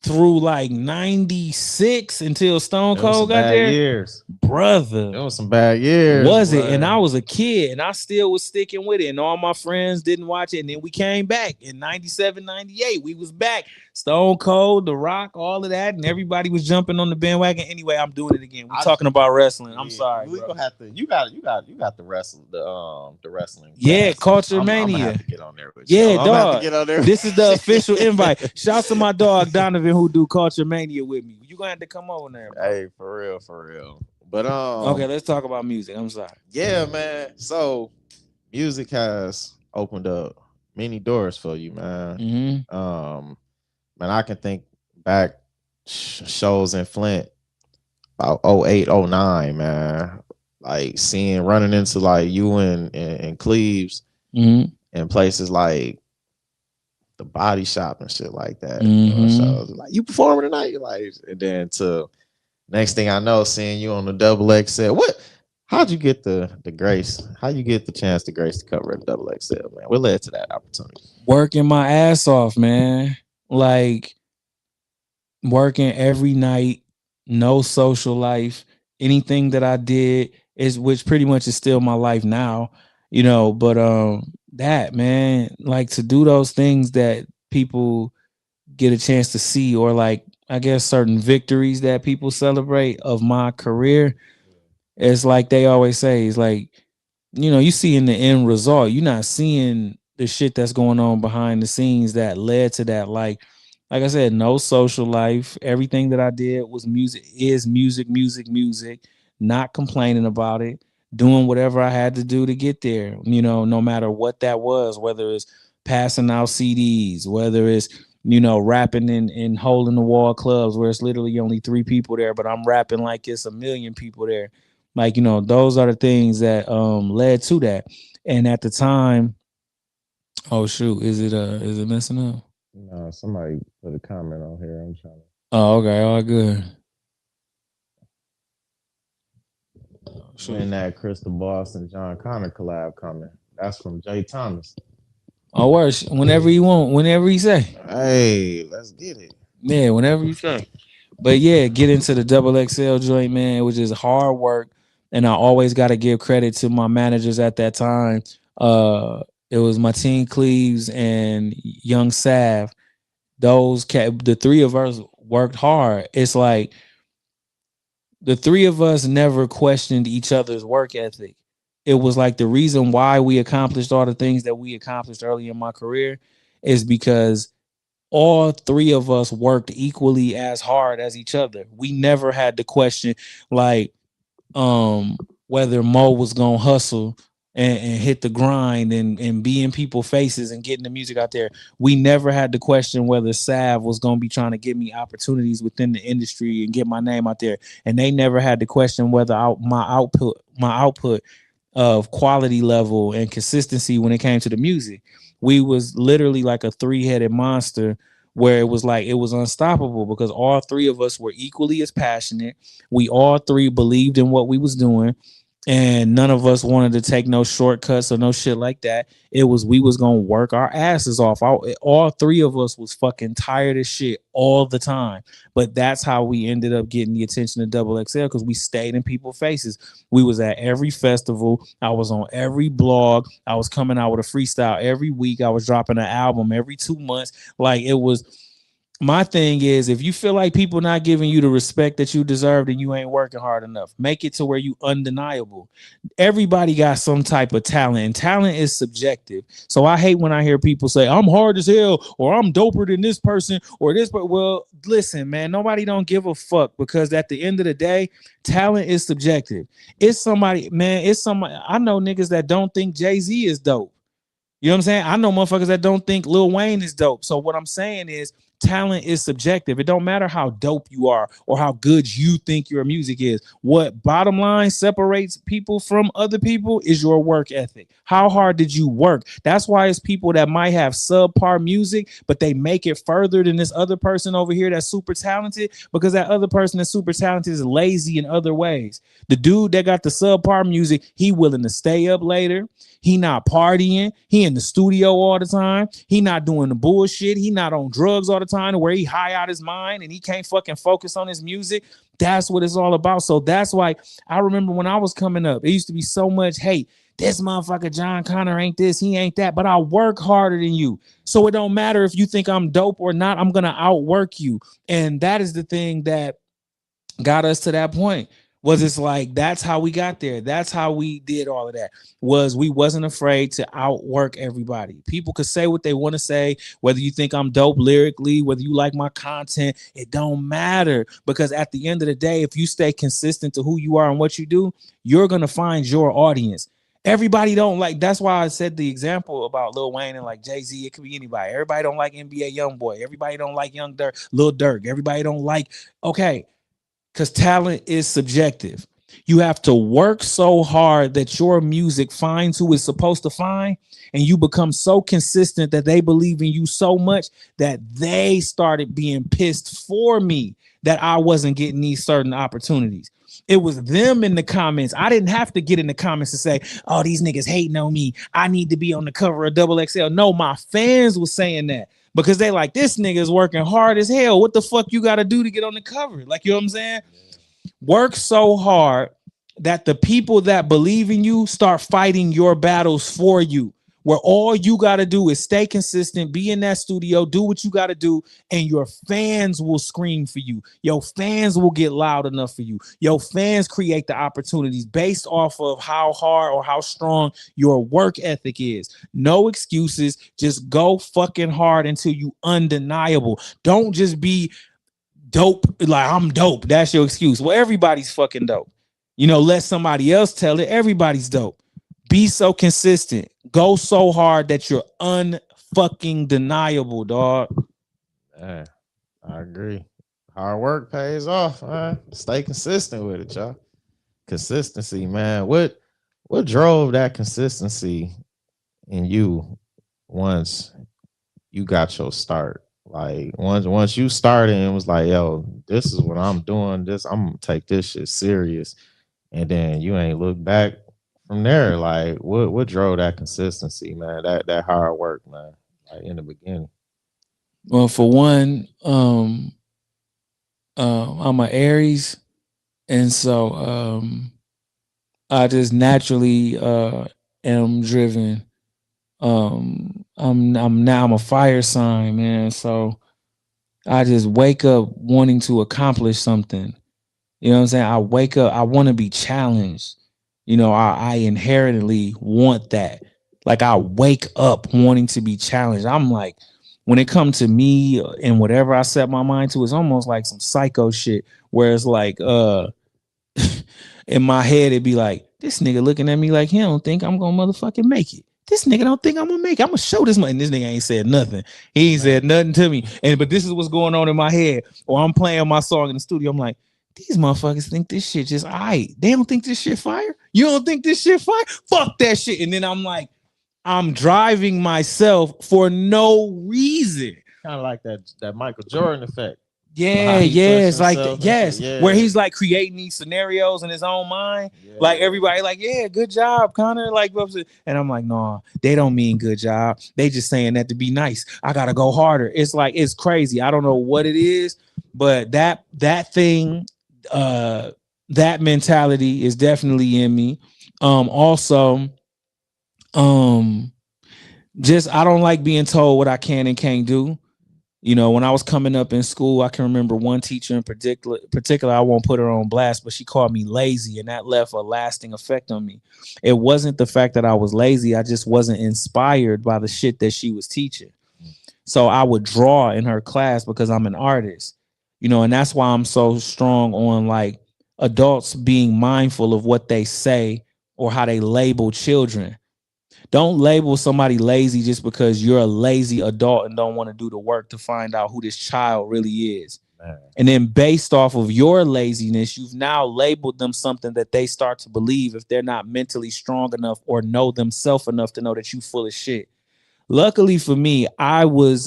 through like 96 until Stone it was Cold some got bad there, years. brother. It was some bad years, Was it? And boy. I was a kid and I still was sticking with it. And all my friends didn't watch it. And then we came back in 97, 98. We was back. Stone Cold, The Rock, all of that. And everybody was jumping on the bandwagon. Anyway, I'm doing it again. We I talking about wrestling. I'm Yeah, sorry, we bro. gonna have to. You got the wrestling Yeah, cast. Culture I'm gonna have Mania. to get on there with you. Yeah, I'm gonna have to dog. get on there. This is the official invite. Shouts to my dog Donovan who do Culture Mania with me. You gonna have to come over there, bro. Hey, for real, for real. But Okay, let's talk about music. I'm sorry. yeah, man. So music has opened up many doors for you, man. Mm-hmm. Man, I can think back shows in Flint about 08, 09, man. Like seeing running into like you and Cleves Mm-hmm. and places like the Body Shop and shit like that. Mm-hmm. So like you performing tonight, you're like, and then to next thing I know, seeing you on the double XL. What? How'd you get the grace? How you get the chance to grace to cover the double XL, man? What led to that opportunity? Working my ass off, man. Like working every night, no social life. Anything that I did is which pretty much is still my life now, you know, but that man, like to do those things that people get a chance to see or like I guess certain victories that people celebrate of my career. It's like they always say, it's like, you know, you see in the end result, you're not seeing the shit that's going on behind the scenes that led to that. Like I said, no social life. Everything that I did was music, is music, music, music, not complaining about it, doing whatever I had to do to get there, you know, no matter what that was, whether it's passing out CDs, whether it's, you know, rapping in hole in the wall clubs where it's literally only 3 people there, but I'm rapping like it's a million people there. Like, you know, those are the things that led to that. And at the time, oh shoot, is it messing up? No, somebody put a comment on here. I'm trying to. Oh, okay, all good. When that Crystal Boss and Jon Connor collab coming. That's from Jay Thomas. Oh, worse. Whenever you want, whenever you say. Hey, let's get it. Yeah, whenever you say. But yeah, get into the double XL joint, man, which is hard work. And I always got to give credit to my managers at that time. It was Martine Cleaves and Young Sav. The 3 of us worked hard. It's like the 3 of us never questioned each other's work ethic. It was like the reason why we accomplished all the things that we accomplished early in my career is because all 3 of us worked equally as hard as each other. We never had to question like whether Mo was gonna hustle and hit the grind and be in people's faces and getting the music out there. We never had to question whether Sav was gonna be trying to give me opportunities within the industry and get my name out there. And they never had to question whether my output of quality level and consistency when it came to the music. We was literally like a 3-headed monster where it was like it was unstoppable because all three of us were equally as passionate. We all three believed in what we was doing, and none of us wanted to take no shortcuts or no shit like that. It was we was gonna work our asses off. All three of us was fucking tired as shit all the time, but that's how we ended up getting the attention of Double XL because we stayed in people's faces. We was at every festival. I was on every blog. I was coming out with a freestyle every week. I was dropping an album every 2 months. Like it was my thing is if you feel like people not giving you the respect that you deserve, then you ain't working hard enough. Make it to where you undeniable. Everybody got some type of talent, and talent is subjective. So I hate when I hear people say I'm hard as hell or I'm doper than this person or this. But well, listen, man, nobody don't give a fuck because at the end of the day, talent is subjective. It's somebody, man. It's somebody. I know niggas that don't think Jay-Z is dope. You know what I'm saying? I know motherfuckers that don't think Lil Wayne is dope. So what I'm saying is talent is subjective. It don't matter how dope you are or how good you think your music is. What bottom line separates people from other people is your work ethic. How hard did you work? That's why it's people that might have subpar music, but they make it further than this other person over here that's super talented because that other person that's super talented is lazy in other ways. The dude that got the subpar music, he willing to stay up later. He not partying. He in the studio all the time. He not doing the bullshit. He not on drugs all the time where he high out his mind and he can't fucking focus on his music. That's what it's all about. So that's why I remember when I was coming up, it used to be so much hate. This motherfucker Jon Connor ain't this, he ain't that, but I work harder than you. So it don't matter if you think I'm dope or not, I'm going to outwork you. And that is the thing that got us to that point was it's like that's how we got there. That's how we did all of that. Was we wasn't afraid to outwork everybody. People could say what they want to say, whether you think I'm dope lyrically, whether you like my content, it don't matter because at the end of the day, if you stay consistent to who you are and what you do, you're going to find your audience. Everybody don't like. That's why I said the example about Lil Wayne and like Jay-Z. It could be anybody. Everybody don't like NBA YoungBoy. Everybody don't like Young Dirk, Lil Durk. Everybody don't like. Okay, because talent is subjective. You have to work so hard that your music finds who it's supposed to find, and you become so consistent that they believe in you so much that they started being pissed for me that I wasn't getting these certain opportunities. It was them in the comments. I didn't have to get in the comments to say, oh, these niggas hating on me. I need to be on the cover of Double XL. No, my fans were saying that because they like this nigga is working hard as hell. What the fuck you got to do to get on the cover? Like, you know what I'm saying? Work so hard that the people that believe in you start fighting your battles for you. Where all you got to do is stay consistent, be in that studio, do what you got to do, and your fans will scream for you. Your fans will get loud enough for you. Your fans create the opportunities based off of how hard or how strong your work ethic is. No excuses. Just go fucking hard until you undeniable. Don't just be dope, like I'm dope. That's your excuse. Well, everybody's fucking dope. You know, let somebody else tell it. Everybody's dope. Be so consistent. Go so hard that you're unfucking deniable, dog. Yeah, I agree. Hard work pays off, man. Stay consistent with it, y'all. Consistency, man. What drove that consistency in you once you got your start? Like once you started and it was like, yo, this is what I'm doing. This I'm gonna take this shit serious, and then you ain't look back from there. Like what drove that consistency, man? That hard work, man. Like in the beginning. Well, for one, I'm an Aries, and so I just naturally am driven. I'm a fire sign, man. So I just wake up wanting to accomplish something. You know what I'm saying? I wake up, I want to be challenged. You know, I inherently want that. Like I wake up wanting to be challenged. I'm like, when it comes to me and whatever I set my mind to, it's almost like some psycho shit where it's like, in my head, it'd be like, this nigga looking at me like he don't think I'm gonna motherfucking make it. This nigga don't think I'm gonna make it. I'm gonna show this man. And this nigga ain't said nothing. He ain't said nothing to me. And but this is what's going on in my head. Or I'm playing my song in the studio. I'm like, these motherfuckers think this shit just aight. They don't think this shit fire. You don't think this shit fire? Fuck that shit. And then I'm like, I'm driving myself for no reason. kind of like that Michael Jordan effect. How Yeah, he yeah, pushed it's like himself and shit. yes, where Yeah, he's like creating these scenarios in his own mind. Like yeah. everybody, like, yeah, good job, Connor. Like, and I'm like, no, they don't mean good job. They just saying that to be nice. I gotta go harder. It's like it's crazy. I don't know what it is, but that thing, that mentality is definitely in me. Also, um, just I don't like being told what I can and can't do. You know, when I was coming up in school, I can remember one teacher in particular, I won't put her on blast, but she called me lazy, and that left a lasting effect on me. It wasn't the fact that I was lazy, I just wasn't inspired by the shit that she was teaching. So I would draw in her class because I'm an artist, you know, and that's why I'm so strong on like adults being mindful of what they say or how they label children. Don't label somebody lazy just because you're a lazy adult and don't want to do the work to find out who this child really is. Man, And then based off of your laziness, you've now labeled them something that they start to believe if they're not mentally strong enough or know themselves enough to know that you full of shit. Luckily for me, I was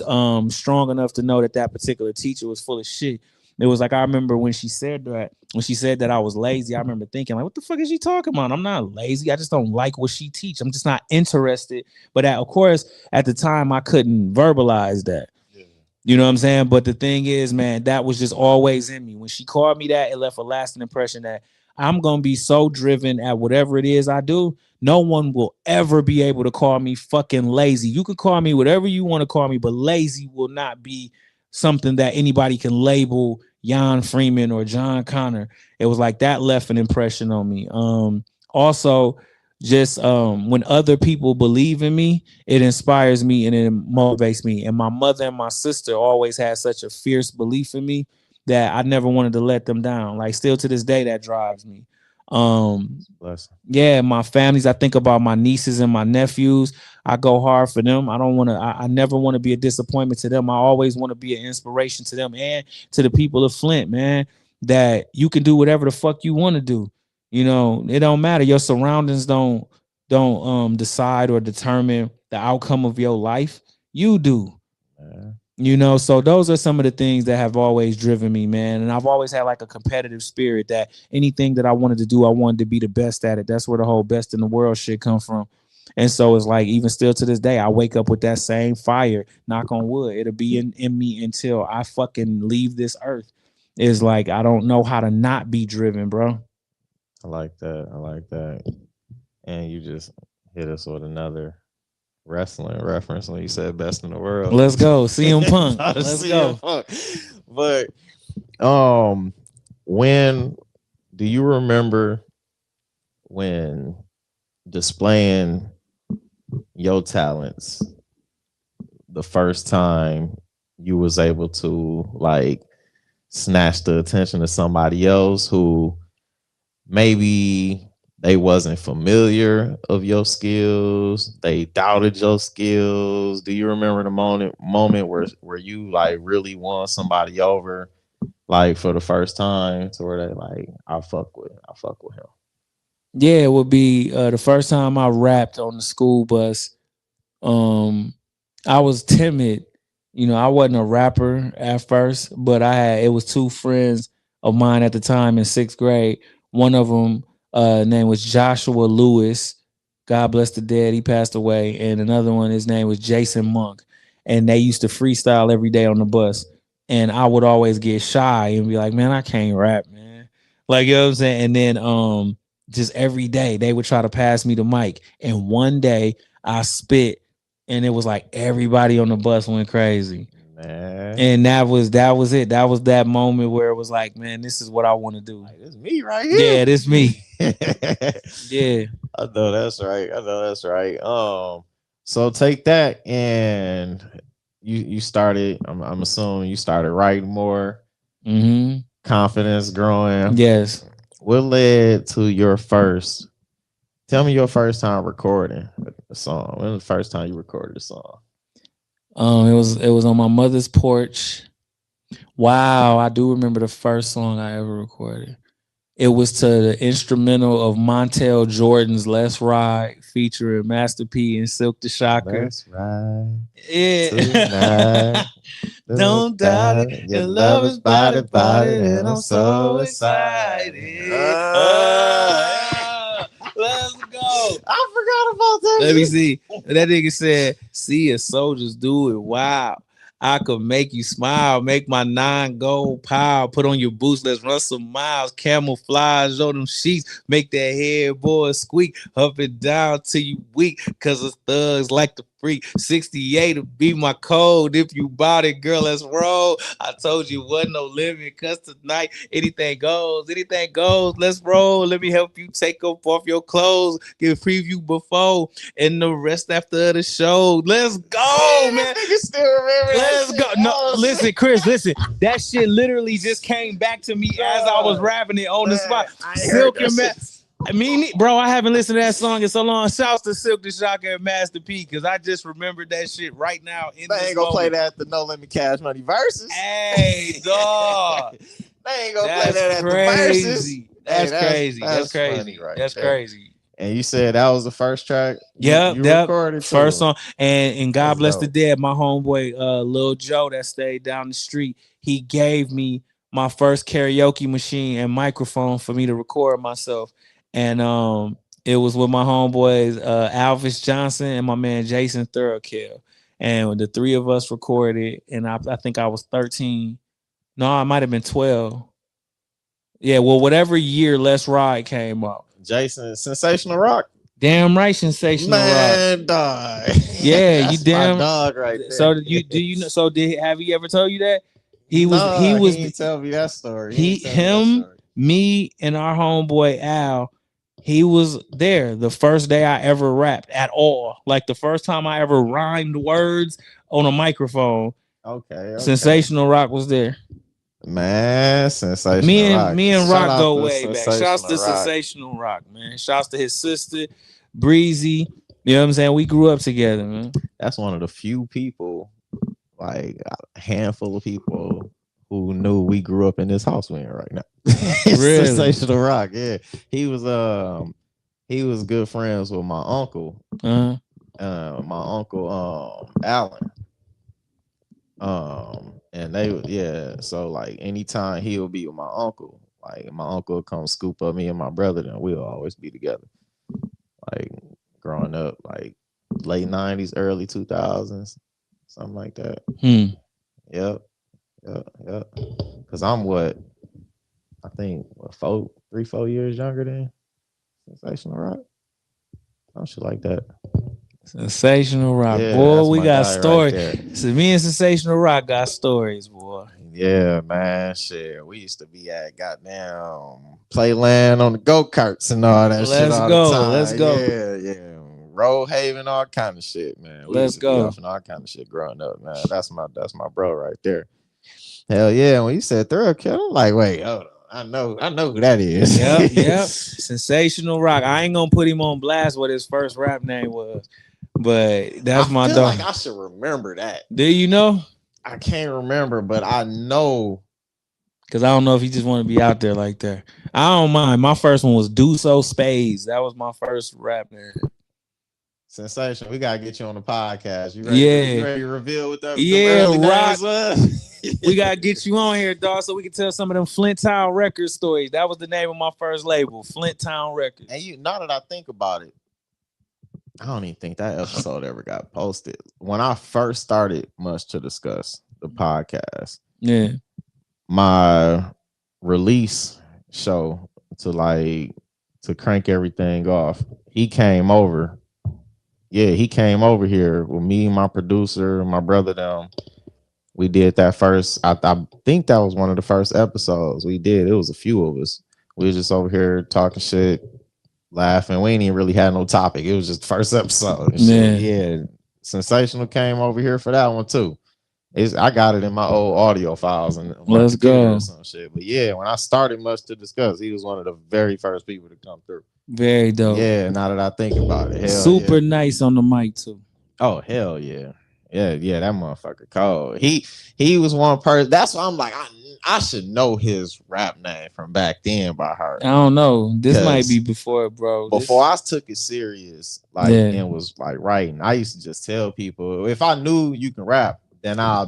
strong enough to know that that particular teacher was full of shit. It was like I remember when she said that I was lazy. I remember thinking like, what the fuck is she talking about? I'm not lazy. I just don't like what she teach. I'm just not interested. But of course, at the time, I couldn't verbalize that. yeah, You know what I'm saying? But the thing is, man, that was just always in me. When she called me that, it left a lasting impression that I'm going to be so driven at whatever it is I do. No one will ever be able to call me fucking lazy. You can call me whatever you want to call me, but lazy will not be something that anybody can label Jan Freeman or Jon Connor. It was like that left an impression on me. Also, just when other people believe in me, it inspires me and it motivates me. And my mother and my sister always had such a fierce belief in me that I never wanted to let them down. Like still to this day, that drives me. Um, blessing. yeah, my families. I think about my nieces and my nephews. I go hard for them. I don't want to. I never want to be a disappointment to them. I always want to be an inspiration to them and to the people of Flint, man. That you can do whatever the fuck you want to do. You know, it don't matter. Your surroundings don't decide or determine the outcome of your life. You do. Man. You know, so those are some of the things that have always driven me, man. And I've always had like a competitive spirit that anything that I wanted to do, I wanted to be the best at it. That's where the whole best in the world shit come from. And so it's like even still to this day, I wake up with that same fire. Knock on wood, it'll be in me until I fucking leave this earth. It's like I don't know how to not be driven, bro. I like that. I like that. And you just hit us with another wrestling reference when you said best in the world. Let's go, CM Punk. Not a Let's CM go. Punk. But um when do you remember when displaying your talents the first time you was able to like snatch the attention of somebody else who maybe they wasn't familiar of your skills, they doubted your skills? Do you remember the moment where you like really won somebody over like for the first time to where they like I fuck with him? Yeah, it would be the first time I rapped on the school bus. Um, I was timid. You know, I wasn't a rapper at first, but it was two friends of mine at the time in sixth grade. One of them name was Joshua Lewis. God bless the dead. He passed away. And another one, his name was Jason Monk. And they used to freestyle every day on the bus. And I would always get shy and be like, man, I can't rap, man. Like, you know what I'm saying? And then just every day they would try to pass me the mic. And one day I spit and it was like everybody on the bus went crazy. Man, And that was it. That was that moment where it was like, man, this is what I want to do. like, it's me right here. Yeah, this me. I Yeah. know that's right. I know that's right. So take that and you started. I'm assuming you started writing more, Hmm. confidence growing. Yes. What led to your first? Tell me your first time recording a song. When was the first time you recorded a song? It was on my mother's porch. Wow, I do remember the first song I ever recorded. It was to the instrumental of Montel Jordan's "Let's Ride" featuring Master P and Silk the Shocker. Let's ride Yeah. tonight. Don't doubt it. Your Your love love is is body, body, body, and and I'm I'm so so excited. excited. Let's go. I forgot about that. Let me shit. see. That nigga said, "See if soldiers do it. Wow. I could make you smile, make my 9 gold pile, put on your boots, let's run some miles, camouflage on them sheets, make that headboard squeak, up and down till you weak, cause the thugs like to freak. 68 to be my code. If you bought it, girl, let's roll. I told you wasn't no limit, cause tonight anything goes, let's roll. Let me help you take off your clothes, give a preview before and the rest after the show. Let's go, man. Nigga still remember Let's that go. shit. No, Oh, listen, Chris, listen. That shit literally just came back to me as I was rapping it on the spot. I ain't heard Silk that and shit. I mean, bro, I haven't listened to that song in so long. Shouts to Silk the Shocker and Master P, because I just remembered that shit right now in They this ain't gonna play moment. that at the No Limit Cash Money verses. Hey, dog. They ain't gonna play That's that at the verses. crazy. That's Hey, crazy. That's funny crazy. right That's there. crazy. And you said that was the first track Yep, you yep. recorded First too. song. And God That's bless the dope. dead, my homeboy Lil Joe that stayed down the street. He gave me my first karaoke machine and microphone for me to record myself. And it was with my homeboys Alvis Johnson and my man Jason Thurkill. And the three of us recorded, and I think I was 13. No, I might have been 12. Yeah, well, whatever year Let's Ride came out. Jason, Sensational Rock. Damn right, Sensational Rock. Man, dog. Yeah, That's you damn my dog right there. So do you know? So have he ever told you that he was He didn't tell me that story. Me and our homeboy Al. He was there the first day I ever rapped at all. Like the first time I ever rhymed words on a microphone. Okay. Sensational Rock was there. Man, Sensational Rock. Me and Shout Rock out go to way back. Shouts to Sensational Rock. Sensational Rock, man. Shouts to his sister, Breezy. You know what I'm saying? We grew up together, man. That's one of the few people, like a handful of people who knew we grew up in this house we're in right now. Really? Sensational Rock, yeah. He was good friends with my uncle. Uh-huh. My uncle Alan. And so like anytime he'll be with my uncle, like my uncle would come scoop up me and my brother, then we'll always be together. Like growing up, like late 90s, early 2000s, something like that. Yep. Because I'm I think 3-4 years younger than Sensational Rock. Some shit like that. Sensational Rock. Yeah, boy, that's we my got guy right stories. there. So me and Sensational Rock got stories, boy. Yeah, man. Shit. We used to be at goddamn Playland on the go-karts and all that shit all the time. Let's go. Yeah. Road Haven, all kind of shit, man. We used to be off and all kind of shit growing up, man. That's my bro right there. Hell yeah. When you said Thorough Kill, I'm like, wait, hold on. I know who that is. Yep. Sensational Rock. I ain't gonna put him on blast what his first rap name was, but that's my dog. Like I should remember that. Do you know? I can't remember, but I know. Because I don't know if he just want to be out there like that. I don't mind. My first one was Do So Spades. That was my first rap name. Sensation. We gotta get you on the podcast. You ready? Yeah. You ready to reveal what that? Rock. We gotta get you on here, dog, so we can tell some of them Flint Town Records stories. That was the name of my first label, Flint Town Records. And now that I think about it, I don't even think that episode ever got posted. When I first started Much to Discuss, the podcast, yeah, my release show to crank everything off, he came over. Yeah, he came over here with me, my producer, my brother, them. We did that first. I think that was one of the first episodes we did. It was a few of us. We were just over here talking shit, laughing. We ain't even really had no topic. It was just the first episode. Yeah. Sensational came over here for that one too. I got it in my old audio files and let's go or some shit. But yeah, when I started Much to Discuss, he was one of the very first people to come through. Very dope. Yeah, now that I think about it, super nice on the mic too. Oh hell yeah. Yeah, that motherfucker cold. He was one person. That's why I'm like, I I should know his rap name from back then by heart. I don't know. This might be Because before, bro. before I took it serious, like Yeah. and was like writing, I used to just tell people if I knew you can rap, then I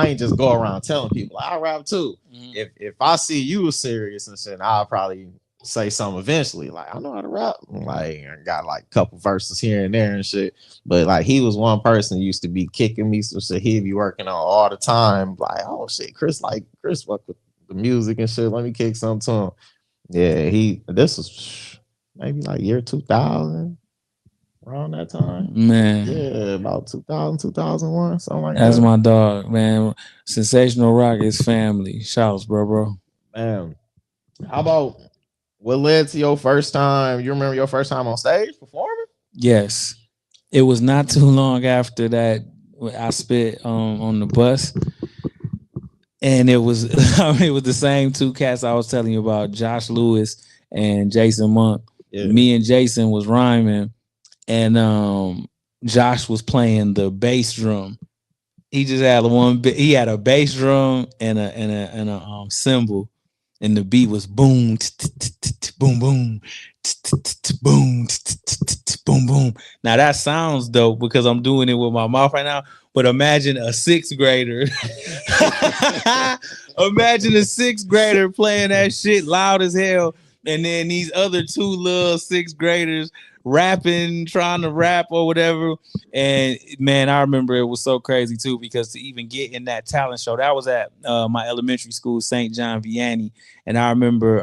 ain't just go around telling people like, I rap too. Mhm. If I see you was serious and shit, I'll probably say something eventually. Like I know how to rap. Like I got like a couple verses here and there and shit. But like he was one person who used to be kicking me some shit he'd be working on all the time. Like, oh shit, Chris fuck with the music and shit. Let me kick something to him. Yeah, this was maybe like year 2000 around that time. Man, Yeah, about 2000, 2001, something like that's that. my dog, man. Sensational Rock is family. Shouts, bro. Man, how about what led to your first time? You remember your first time on stage performing? Yes. It was not too long after that I spit on the bus. And it was it was the same two cats I was telling you about, Josh Lewis and Jason Monk. Yeah. Me and Jason was rhyming, and Josh was playing the bass drum. He just had he had a bass drum and a cymbal, and the beat was boom, boom, boom, boom, boom, boom. Now that sounds dope because I'm doing it with my mouth right now. But imagine a sixth grader. Imagine a sixth grader playing that shit loud as hell, and then these other two little sixth graders rapping, trying to rap or whatever. And man, I remember it was so crazy too because to even get in that talent show, that was at my elementary school, St. John Vianney, and I remember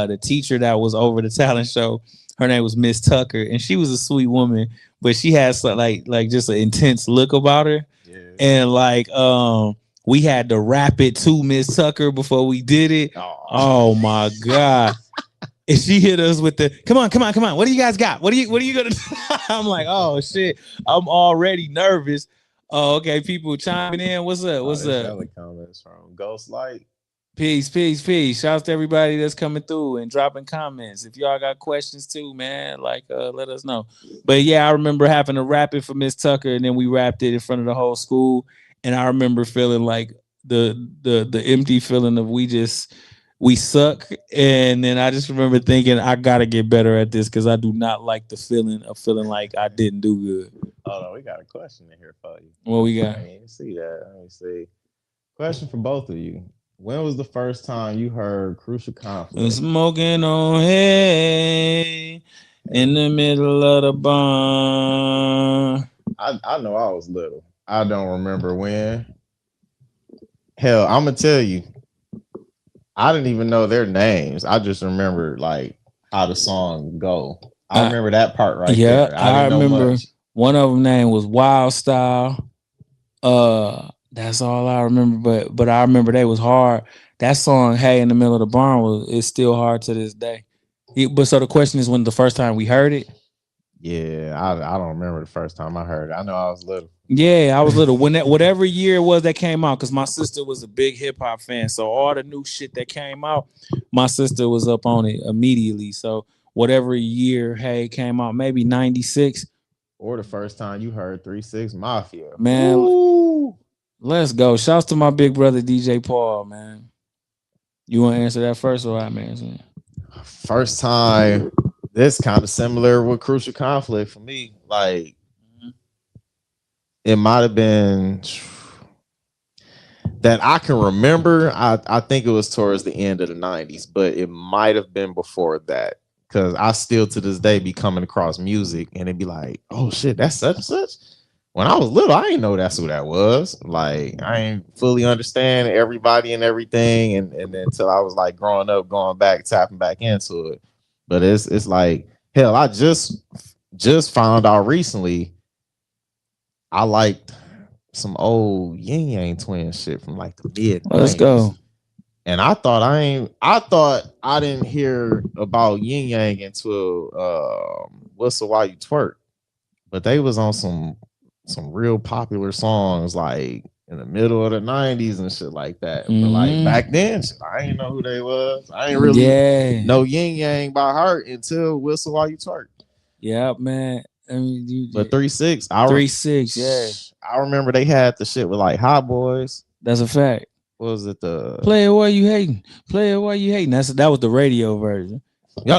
the teacher that was over the talent show. Her name was Miss Tucker, and she was a sweet woman, but she had like just an intense look about her. Yeah. And like we had to rap it to Miss Tucker before we did it. Oh my god. And she hit us with the come on. What do you guys got? What are you gonna do? I'm like, oh shit. I'm already nervous. Oh, okay. People chiming in. What's up? What's up? Comments from Ghost Light. Peace. Shouts to everybody that's coming through and dropping comments. If y'all got questions too, man, like let us know. But yeah, I remember having to rap it for Miss Tucker, and then we rapped it in front of the whole school. And I remember feeling like the empty feeling of we suck. And then I just remember thinking I gotta get better at this because I do not like the feeling of feeling like I didn't do good. Hold on, we got a question in here for you. What we got? I didn't see that. Let me see. Question for both of you. When was the first time you heard Crucial Conflict? Smoking on hay in the middle of the barn. I know I was little. I don't remember when. Hell, I'm gonna tell you. I didn't even know their names. I just remember like how the song go. I remember that part right there. I remember one of them name was Wild Style. That's all I remember. But I remember they was hard. That song, "Hey in the Middle of the Barn," is still hard to this day. But so the question is, when the first time we heard it? Yeah, I don't remember the first time I heard it. I know I was little. Yeah, I was little. When whatever year it was that came out, because my sister was a big hip hop fan. So all the new shit that came out, my sister was up on it immediately. So whatever year Hey came out, maybe 96. Or the first time you heard 3-6 Mafia. Man, Ooh. Let's go. Shouts to my big brother DJ Paul, man. You want to answer that first or I answer it? First time, this kind of similar with Crucial Conflict for me. Like, it might have been that I can remember. I think it was towards the end of the 90s, but it might have been before that. Because I still to this day be coming across music and it'd be like, oh shit, that's such and such. When I was little, I didn't know that's who that was. Like, I ain't fully understand everybody and everything. And then until I was like growing up, going back, tapping back into it. But it's like, hell, I just found out recently I liked some old Yin Yang Twin shit from like the mid. Let's go. And I thought I didn't hear about Yin Yang until Whistle While You Twerk. But they was on some real popular songs like in the middle of the 90s and shit like that. But like back then, I didn't know who they was. I ain't really know Yin Yang by heart until Whistle While You Twerk. Yeah, man. I mean, but 3-6, 3-6, yeah. I remember they had the shit with like Hot Boys. That's a fact. what was it? The Play it while you hating. Play it while you hating. That was the radio version. Yo,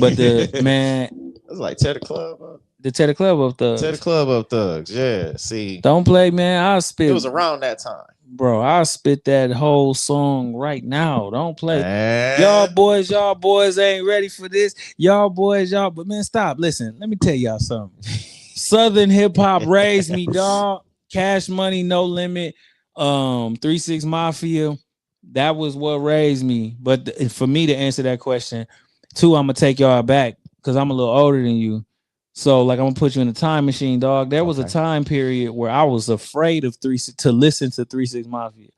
But the man, it was like Tear the Club up. the Tear the Club of Tear the Thugs. Club up Thugs. Yeah. See, Don't play, man. I'll it spit, was around that time. bro. I'll spit that whole song right now. Don't play. Man. Y'all boys ain't ready for this. Y'all boys, but man, stop. Listen, let me tell y'all something. Southern hip hop raised me, dog. Cash Money, No Limit, 3 6 Mafia. That was what raised me. But for me to answer that question, two, I'm gonna take y'all back because I'm a little older than you. So, like, I'm gonna put you in a time machine, dog. There was a time period where I was afraid of to listen to 3 6 Mafia.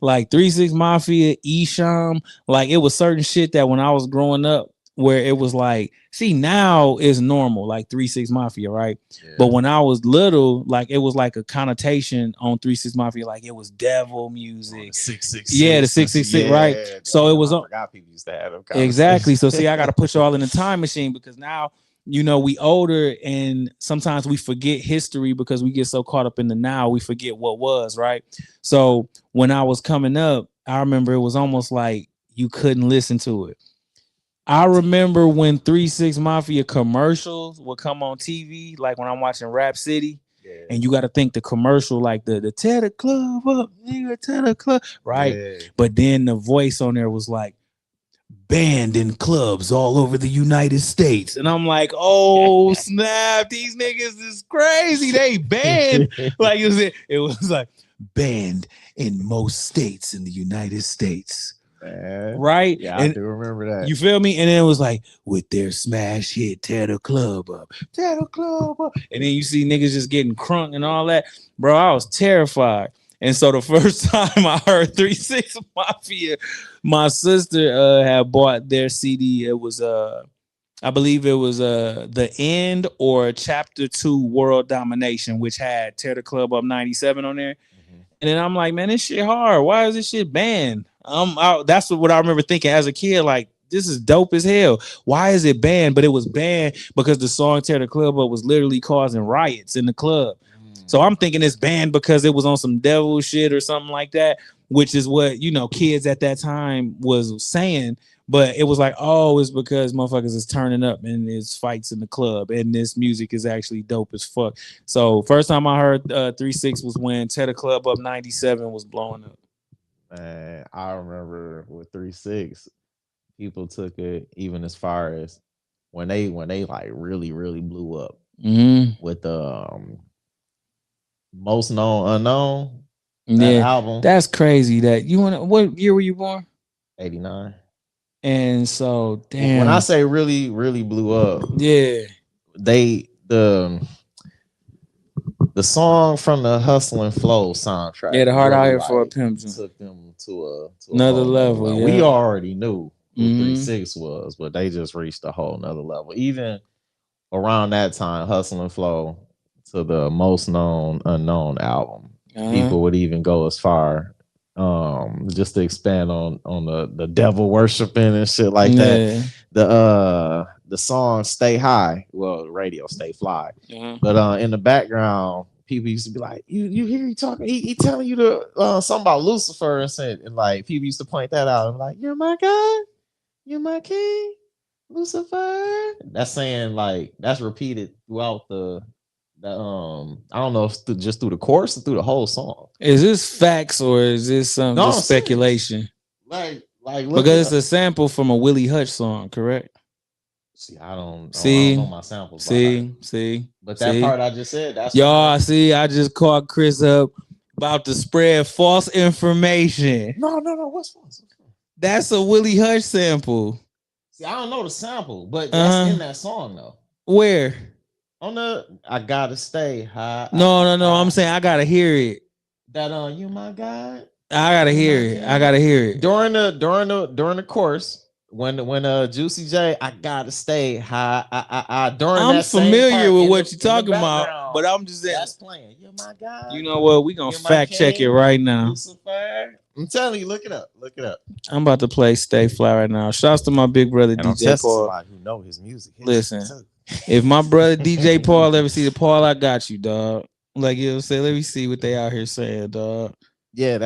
Like 3 6 Mafia, Esham, like it was certain shit that when I was growing up, where it was like, see, now is normal, like 3 6 Mafia, right? Yeah. But when I was little, like it was like a connotation on 3 6 Mafia, like it was devil music. 666. Yeah, the 666, right? So it was on. People used to have them exactly. So see, I got to put you all in the time machine because now, you know, we older and sometimes we forget history because we get so caught up in the now, we forget what was, right? So when I was coming up, I remember it was almost like you couldn't listen to it. I remember when 3 6 Mafia commercials would come on TV, like when I'm watching Rap City, and you got to think the commercial, like the tear the club up, nigga, tear the club, right? Yeah. But then the voice on there was like, banned in clubs all over the United States. And I'm like, oh, snap, these niggas is crazy. They banned. Like it was like banned in most states in the United States. Man. Right? Yeah, and I do remember that. You feel me? And then it was like, with their smash hit, tear the club up. Tear the club up. And then you see niggas just getting crunk and all that. Bro, I was terrified. And so the first time I heard 3 6 Mafia, my sister had bought their CD. It was I believe it was The End or Chapter 2 World Domination, which had Tear the Club Up 97 on there. Mm-hmm. And then I'm like, man, this shit hard. Why is this shit banned? That's what I remember thinking as a kid, like, this is dope as hell. Why is it banned? But it was banned because the song Tear the Club Up was literally causing riots in the club. So I'm thinking it's banned because it was on some devil shit or something like that, which is what, you know, kids at that time was saying. But it was like, oh, it's because motherfuckers is turning up and there's fights in the club and this music is actually dope as fuck. So first time I heard 3 6 was when Tear the Club Up 97 was blowing up. Man, I remember with 3 6, people took it even as far as when they like really blew up with the Most Known Unknown, that album. That's crazy. That you want to. What year were you born? 89. And so, damn. When I say really blew up, yeah, the song from the Hustle and Flow soundtrack. Yeah, the Hard Out Here for a Pimp took them to another level. Yeah. We already knew who 3 6 was, but they just reached a whole nother level. Even around that time, Hustle and Flow to the Most Known Unknown album, people would even go as far just to expand on the devil worshiping and shit like that. The song Stay High, well, the radio Stay Fly, but in the background people used to be like, you hear he talking, he telling you to something about Lucifer and like people used to point that out and like, you're my God, you're my king, Lucifer. That's saying, like, that's repeated throughout the I don't know if just through the chorus or through the whole song. Is this facts or is this just speculation? Like because it's a sample from a Willie Hutch song, correct? See, I don't know my samples. See. But that part I just said, that's y'all see. I just caught Chris up about to spread false information. No. What's false? That's a Willie Hutch sample. See, I don't know the sample, but that's in that song though. Where? On the I Gotta Stay High. No. I'm saying I gotta hear it. That you my God. I gotta hear it. I gotta hear it during the course when Juicy J. I gotta stay high. During I'm that familiar with what you're talking about, but I'm just saying that's playing. You're my God. You know what? We gonna fact check it right now. Lucifer. I'm telling you, look it up. I'm about to play Stay Fly right now. Shouts to my big brother DJ Paul. Who know his music. Listen, if my brother DJ Paul ever see the Paul, I got you, dog. Like, you know what I'm saying? Let me see what they out here saying, dog. Yeah,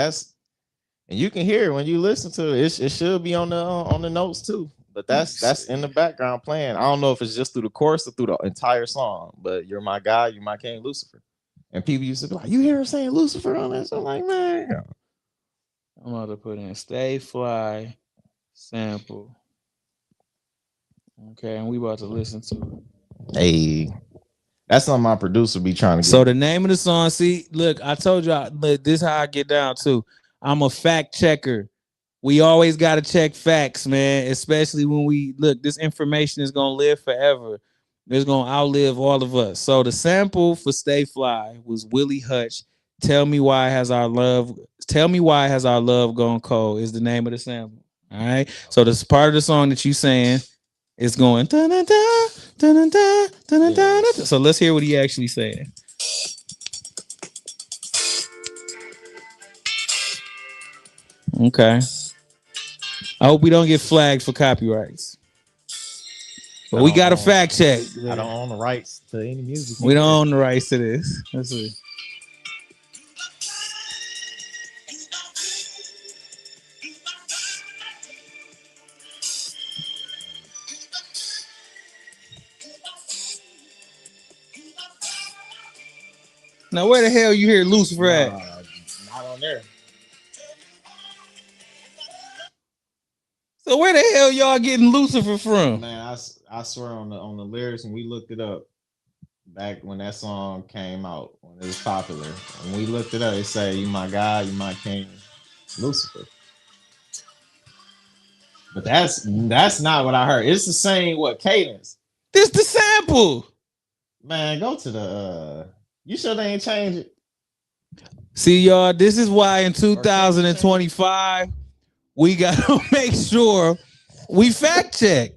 and you can hear it when you listen to it. It should be on the notes too. But that's in the background playing. I don't know if it's just through the chorus or through the entire song. But you're my God, you're my king, Lucifer. And people used to be like, "You hear him saying Lucifer on this?" I'm like, man. I'm about to put in Stay Fly sample. Okay, and we about to listen to it. Hey, that's something my producer be trying to get. So the name of the song, see, look, I told y'all, look, this is how I get down too. I'm a fact checker. We always got to check facts, man, especially when we look, this information is going to live forever. It's going to outlive all of us. So the sample for Stay Fly was Willie Hutch. Tell me why has our love gone cold is the name of the sample. All right. So this part of the song that you saying is going da da da da da da da. So let's hear what he actually said. Okay. I hope we don't get flagged for copyrights. But we got a fact check. I don't own the rights to any music. We don't own the rights to this. Let's see. Now, where the hell you hear Lucifer at? Not on there. So where the hell y'all getting Lucifer from? Man, I swear on the lyrics, and we looked it up back when that song came out, when it was popular. And we looked it up, it said, "You my God, you my king, Lucifer." But that's not what I heard. It's the same cadence. This the sample. Man, go to the you sure they ain't changed it? See, y'all, this is why in 2025 we gotta make sure we fact check.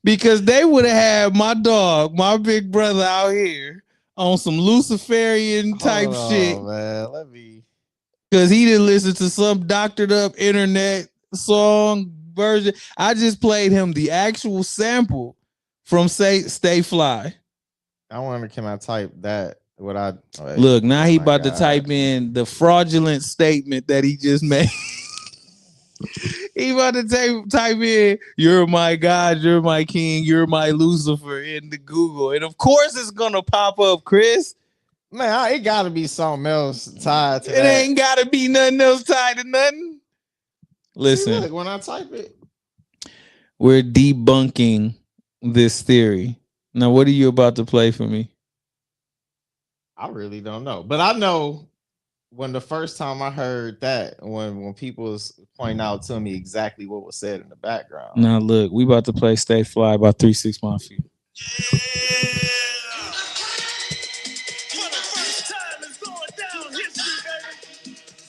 Because they would have had my dog, my big brother out here on some Luciferian type shit. Man, let me. Because he didn't listen to some doctored up internet song version. I just played him the actual sample from Stay Fly. I wonder, can I type that? Look, now he about to type in the fraudulent statement that he just made. He about to type in, "You're my God, you're my king, you're my Lucifer" in the Google. And of course it's gonna pop up, Chris. Man, it gotta be something else tied to it. Ain't gotta be nothing else tied to nothing. Listen, see, look, when I type it, we're debunking this theory. Now, what are you about to play for me? I really don't know. But I know when the first time I heard that, when people was pointing out to me exactly what was said in the background. Now look, we about to play Stay Fly by 3 6 Mafia.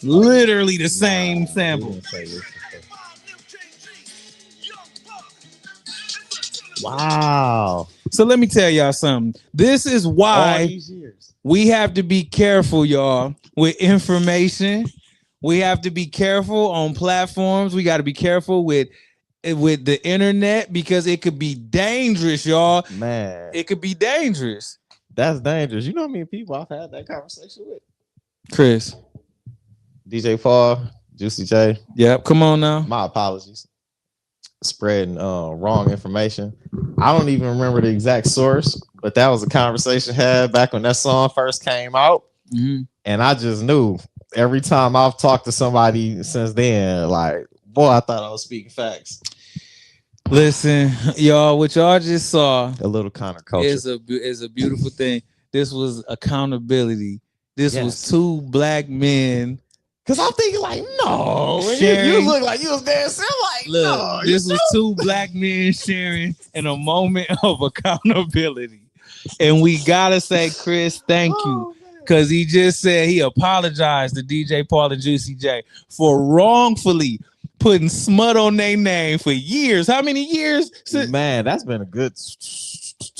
Literally the same sample. Wow. So let me tell y'all something. This is why we have to be careful, y'all, with information. We have to be careful on platforms. We got to be careful with the internet because it could be dangerous, y'all. Man, it could be dangerous. That's dangerous. You know how many people I've had that conversation with? Chris, DJ Paul, Juicy J. Yep, come on now. My apologies. Spreading wrong information. I don't even remember the exact source, but that was a conversation had back when that song first came out. Mm-hmm. And I just knew every time I've talked to somebody since then, like, boy, I thought I was speaking facts. Listen, y'all, what y'all just saw, a little Connor culture is a beautiful thing. This was accountability. This was two black men. Cause I'm thinking like, no, you look like you was dancing. Like, look, no, this was two black men sharing in a moment of accountability, and we gotta say, Chris, thank you, because he just said he apologized to DJ Paul and Juicy J for wrongfully putting smut on their name for years. How many years? Man, that's been a good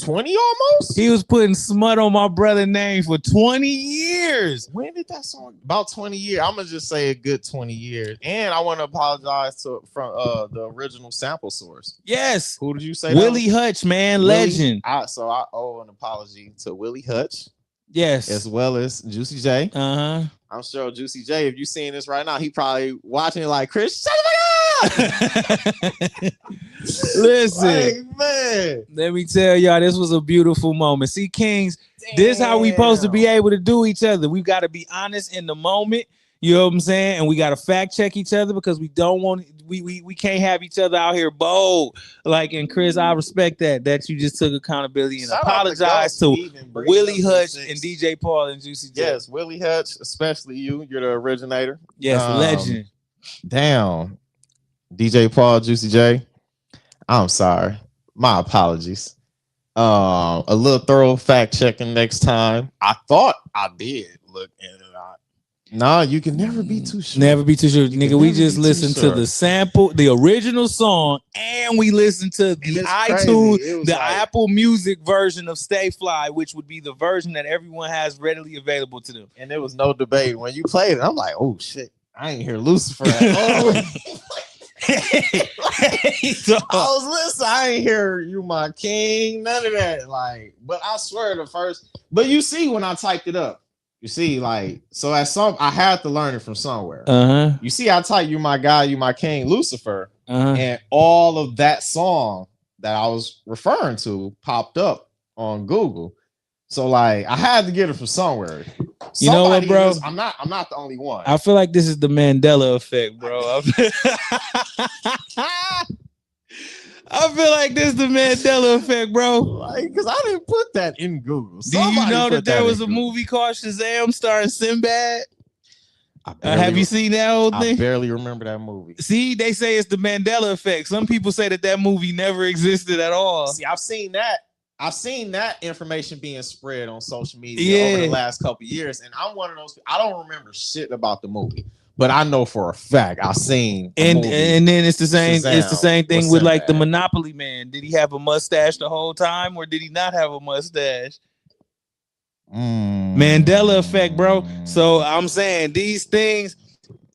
20 almost. He was putting smut on my brother's name for 20 years. When did that song? About 20 years. I'm gonna just say a good 20 years. And I want to apologize from the original sample source. Yes. Who did you say? Willie Hutch, man, legend. So I owe an apology to Willie Hutch. Yes. As well as Juicy J. I'm sure Juicy J, if you seeing this right now, he probably watching it like, Chris, shut the fuck up. Listen, Like, man. let me tell y'all, this was a beautiful moment. See, Kings, this how we supposed to be able to do each other. We got to be honest in the moment. You know what I'm saying? And we got to fact check each other because we don't want we can't have each other out here bold. Like, and Chris, I respect that you just took accountability and Shout out apologize to to even bringing Willie up Hutch the and six. DJ Paul and Juicy J. Yes, Willie Hutch, especially you. You're the originator. Yes, legend. Damn. DJ Paul, Juicy J. I'm sorry. My apologies. A little thorough fact checking next time. I thought I did look in it. Nah, you can never be too sure. Never be too sure, You nigga. can We never just be too listened to sure. the sample, the original song, and we listened to the it's iTunes, crazy. It was the like- Apple Music version of Stay Fly, which would be the version that everyone has readily available to them. And there was no debate when you played it. I'm like, oh shit, I ain't hear Lucifer at all. I was listening. I ain't hear You My King, none of that. Like, but I swear the first. But you see, when I typed it up, you see, like, so at some, I had to learn it from somewhere. You see, I typed You My God, You My King, Lucifer, and all of that song that I was referring to popped up on Google. So like, I had to get it from somewhere. You know what, bro? I'm not the only one. I feel like this is the Mandela effect, bro. I feel like this is the Mandela effect, bro. Like, because I didn't put that in Google. Do you know that there was a movie called Shazam starring Sinbad? Have you seen that whole thing? I barely remember that movie. See, they say it's the Mandela effect. Some people say that movie never existed at all. See, I've seen that. I've seen that information being spread on social media over the last couple of years, and I'm one of those. I don't remember shit about the movie, but I know for a fact I've seen. And then it's the same. Shazam it's the same thing with like the Sinbad. Monopoly Man. Did he have a mustache the whole time, or did he not have a mustache? Mandela effect, bro. So I'm saying these things.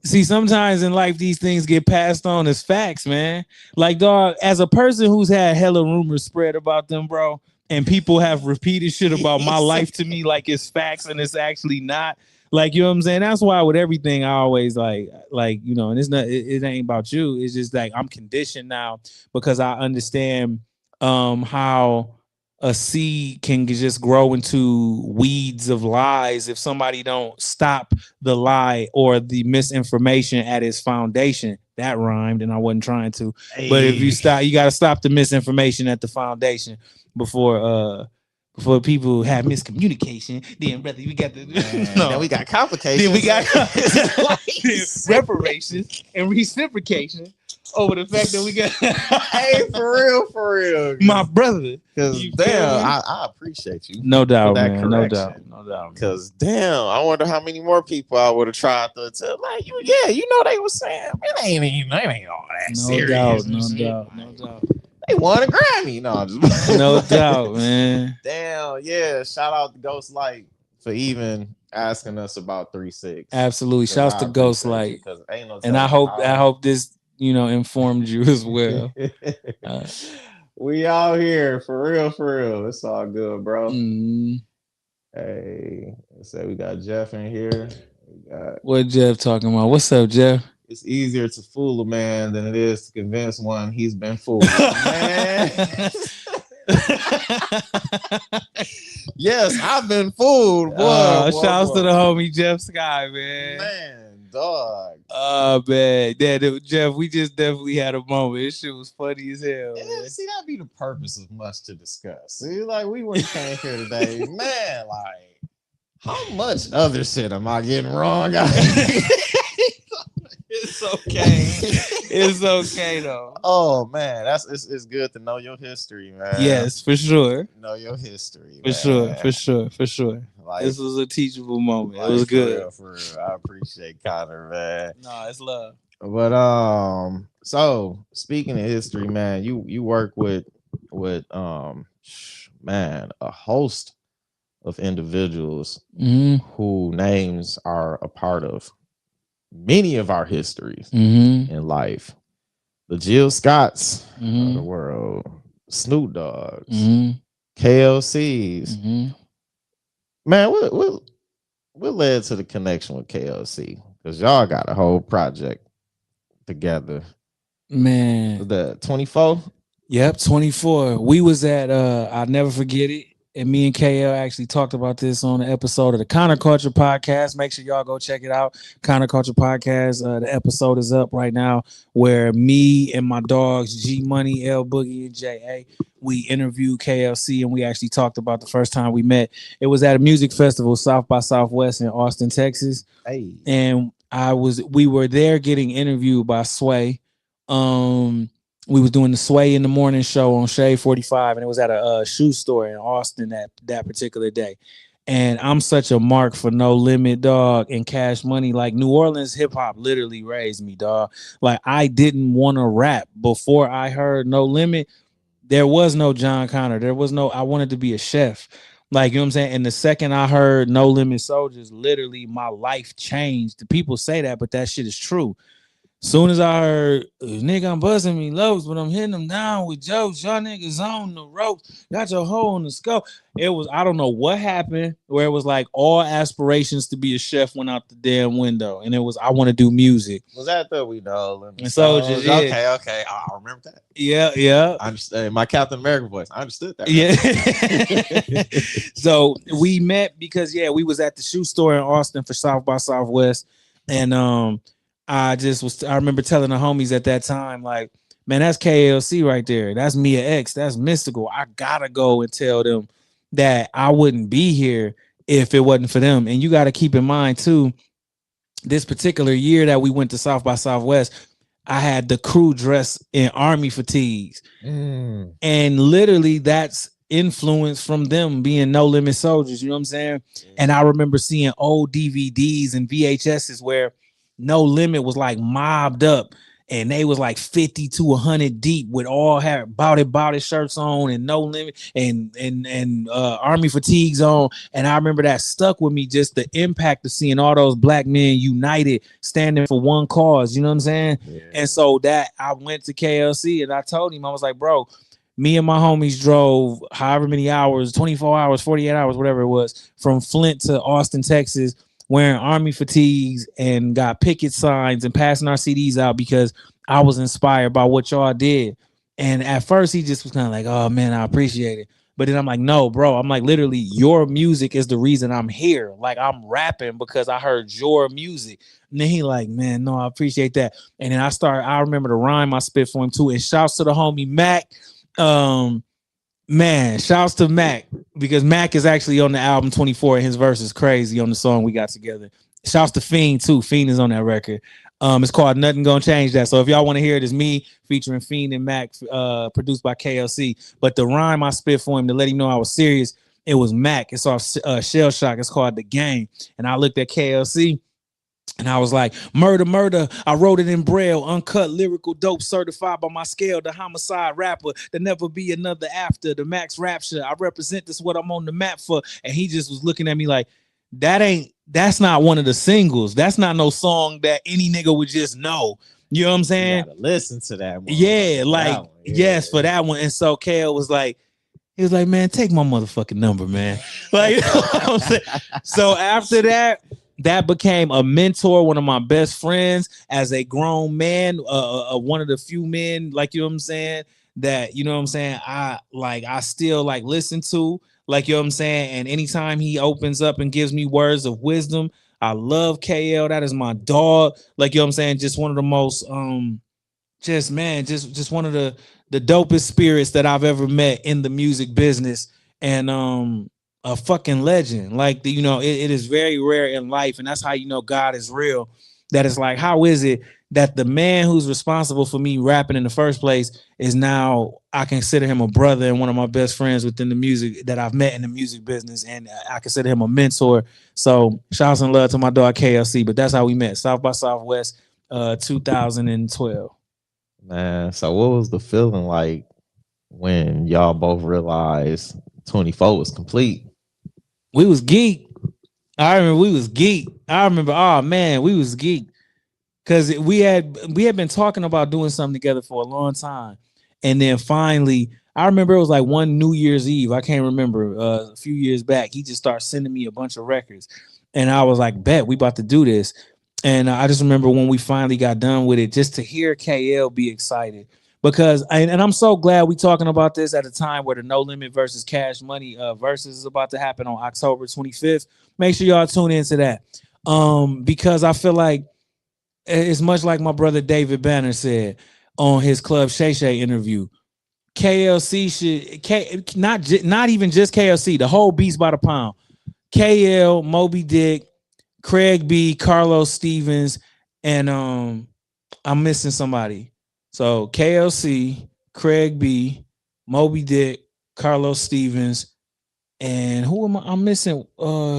See, sometimes in life, these things get passed on as facts, man. Like, dog, as a person who's had hella rumors spread about them, bro, and people have repeated shit about my life to me like it's facts and it's actually not. Like, you know what I'm saying? That's why with everything, I always like, you know, and it's not, it ain't about you. It's just like I'm conditioned now because I understand how a seed can just grow into weeds of lies if somebody don't stop the lie or the misinformation at its foundation. That rhymed and I wasn't trying to. Hey. But if you stop, you got to stop the misinformation at the foundation before people have miscommunication. Then brother, we got the then we got complications. Then we got reparations and reciprocation over the fact that we got hey, for real, my brother. Because damn, I appreciate you. No doubt, man. No doubt. Because damn, I wonder how many more people I would have tried to tell. Like, you know, they were saying it ain't all that serious. No doubt. They won a Grammy. No doubt, man. Damn, yeah. Shout out to Ghost Light for even asking us about 3-6. Absolutely. Shouts to Ghost Light. And I hope this, you know, informed you as well. We out here for real. It's all good, bro. Hey, so we got Jeff in here. What Jeff talking about? What's up, Jeff? It's easier to fool a man than it is to convince one he's been fooled. Man. Yes, I've been fooled. Shouts to the homie Jeff Sky, man. Man, dog. Man. Jeff, we just definitely had a moment. This shit was funny as hell. Yeah, see, that'd be the purpose of much to discuss. See, like, we wouldn't came here today. Man, like, how much other shit am I getting wrong? It's okay. It's okay though. Oh man, it's good to know your history, man. Yes, for sure. Know your history, for sure. Like, this was a teachable moment. It was good. For real. I appreciate Connor, man. No, it's love. But so speaking of history, man, you work with man, a host of individuals who names are a part of many of our histories in life. The Jill Scotts of the world, Snoop Dogg's, KLC's. Man, what led to the connection with KLC? Because y'all got a whole project together. Man. The 24. Yep, 24. We was at I'll never forget it. And me and KL actually talked about this on the episode of the Counterculture podcast. Make sure y'all go check it out. Counterculture podcast. The episode is up right now where me and my dogs G Money, L Boogie, and JA, we interviewed KLC and we actually talked about the first time we met. It was at a music festival, South by Southwest in Austin, Texas. Hey. And we were there getting interviewed by Sway. We was doing the Sway in the Morning show on Shade 45, and it was at a shoe store in Austin that particular day. And I'm such a mark for No Limit, dog, and Cash Money. Like, New Orleans hip hop literally raised me, dog. Like, I didn't want to rap before I heard No Limit. There was no Jon Connor. There was no, I wanted to be a chef. Like, you know what I'm saying? And the second I heard No Limit Soldiers, literally my life changed. The people say that, but that shit is true. Soon as I heard, nigga, I'm buzzing me lows, but I'm hitting them down with jokes. Y'all niggas on the ropes. Got your hoe on the scope. It was, I don't know what happened, where it was like all aspirations to be a chef went out the damn window. And it was, I want to do music. Was that the We Know? And Soldiers, yeah. Okay. I remember that. Yeah. I understand. My Captain America voice. I understood that. Yeah. So we met because, yeah, we was at the shoe store in Austin for South by Southwest. And, I remember telling the homies at that time, like, man, that's KLC right there. That's Mia X. That's Mystical. I gotta go and tell them that I wouldn't be here if it wasn't for them. And you got to keep in mind too, this particular year that we went to South by Southwest, I had the crew dressed in army fatigues. And literally that's influence from them being No Limit Soldiers. You know what I'm saying? And I remember seeing old DVDs and VHSs where No Limit was like mobbed up and they was like 50 to 100 deep with all had body shirts on and No Limit and army fatigues on. And I remember that stuck with me, just the impact of seeing all those black men united standing for one cause. You know what I'm saying? Yeah. And so that I went to KLC and I told him, I was like, bro, me and my homies drove however many hours, 24 hours, 48 hours, whatever it was, from Flint to Austin, Texas, wearing army fatigues and got picket signs and passing our CDs out because I was inspired by what y'all did. And at first he just was kind of like, oh man, I appreciate it. But then I'm like, no, bro, I'm like, literally, your music is the reason I'm here. Like, I'm rapping because I heard your music. And then he like, man, no, I appreciate that. And then I remember the rhyme I spit for him too. And shouts to the homie Mac. Man, shouts to Mac, because Mac is actually on the album 24 and his verse is crazy on the song we got together. Shouts to Fiend too. Fiend is on that record. It's called Nothing Gonna Change That. So if y'all want to hear it, it's me featuring Fiend and Mac, produced by KLC. But the rhyme I spit for him to let him know I was serious, it was Mac. It's off Shell Shock. It's called The Game. And I looked at KLC and I was like, murder. I wrote it in Braille, uncut, lyrical, dope, certified by my scale, the homicide rapper, there never be another after, the max rapture. I represent this, what I'm on the map for. And he just was looking at me like, that's not one of the singles. That's not no song that any nigga would just know. You know what I'm saying? You gotta listen to that. Yeah, like, yes, for that one. And so Kale was like, he was like, man, take my motherfucking number, man. Like, you know what I'm saying? So after that became a mentor, one of my best friends as a grown man, one of the few men, like, you know what I'm saying, that, you know what I'm saying, I still like listen to, like, you know what I'm saying, and anytime he opens up and gives me words of wisdom, I love KL. That is my dog. Like, you know what I'm saying, just one of the most just one of the dopest spirits that I've ever met in the music business. And a fucking legend. Like, it is very rare in life, and that's how you know God is real. That is like, how is it that the man who's responsible for me rapping in the first place is now, I consider him a brother and one of my best friends within the music that I've met in the music business, and I consider him a mentor. So shouts and love to my dog KLC. But that's how we met, South by Southwest, 2012. Man, so what was the feeling like when y'all both realized 24 was complete? We was geek. I remember we was geek. Oh man, we was geek. Cause we had been talking about doing something together for a long time. And then finally, I remember it was like one New Year's Eve. I can't remember, a few years back. He just started sending me a bunch of records. And I was like, bet we about to do this. And I just remember when we finally got done with it, just to hear KL be excited. Because and I'm so glad we talking about this at a time where the No Limit versus Cash Money versus is about to happen on October 25th. Make sure y'all tune into that. Because I feel like it's much like my brother David Banner said on his Club Shay Shay interview. KLC should not even just KLC, the whole Beast by the Pound. KL, Moby Dick, Craig B, Carlos Stevens, and I'm missing somebody. So KLC, Craig B, Moby Dick, Carlos Stevens, and who am I? I'm missing.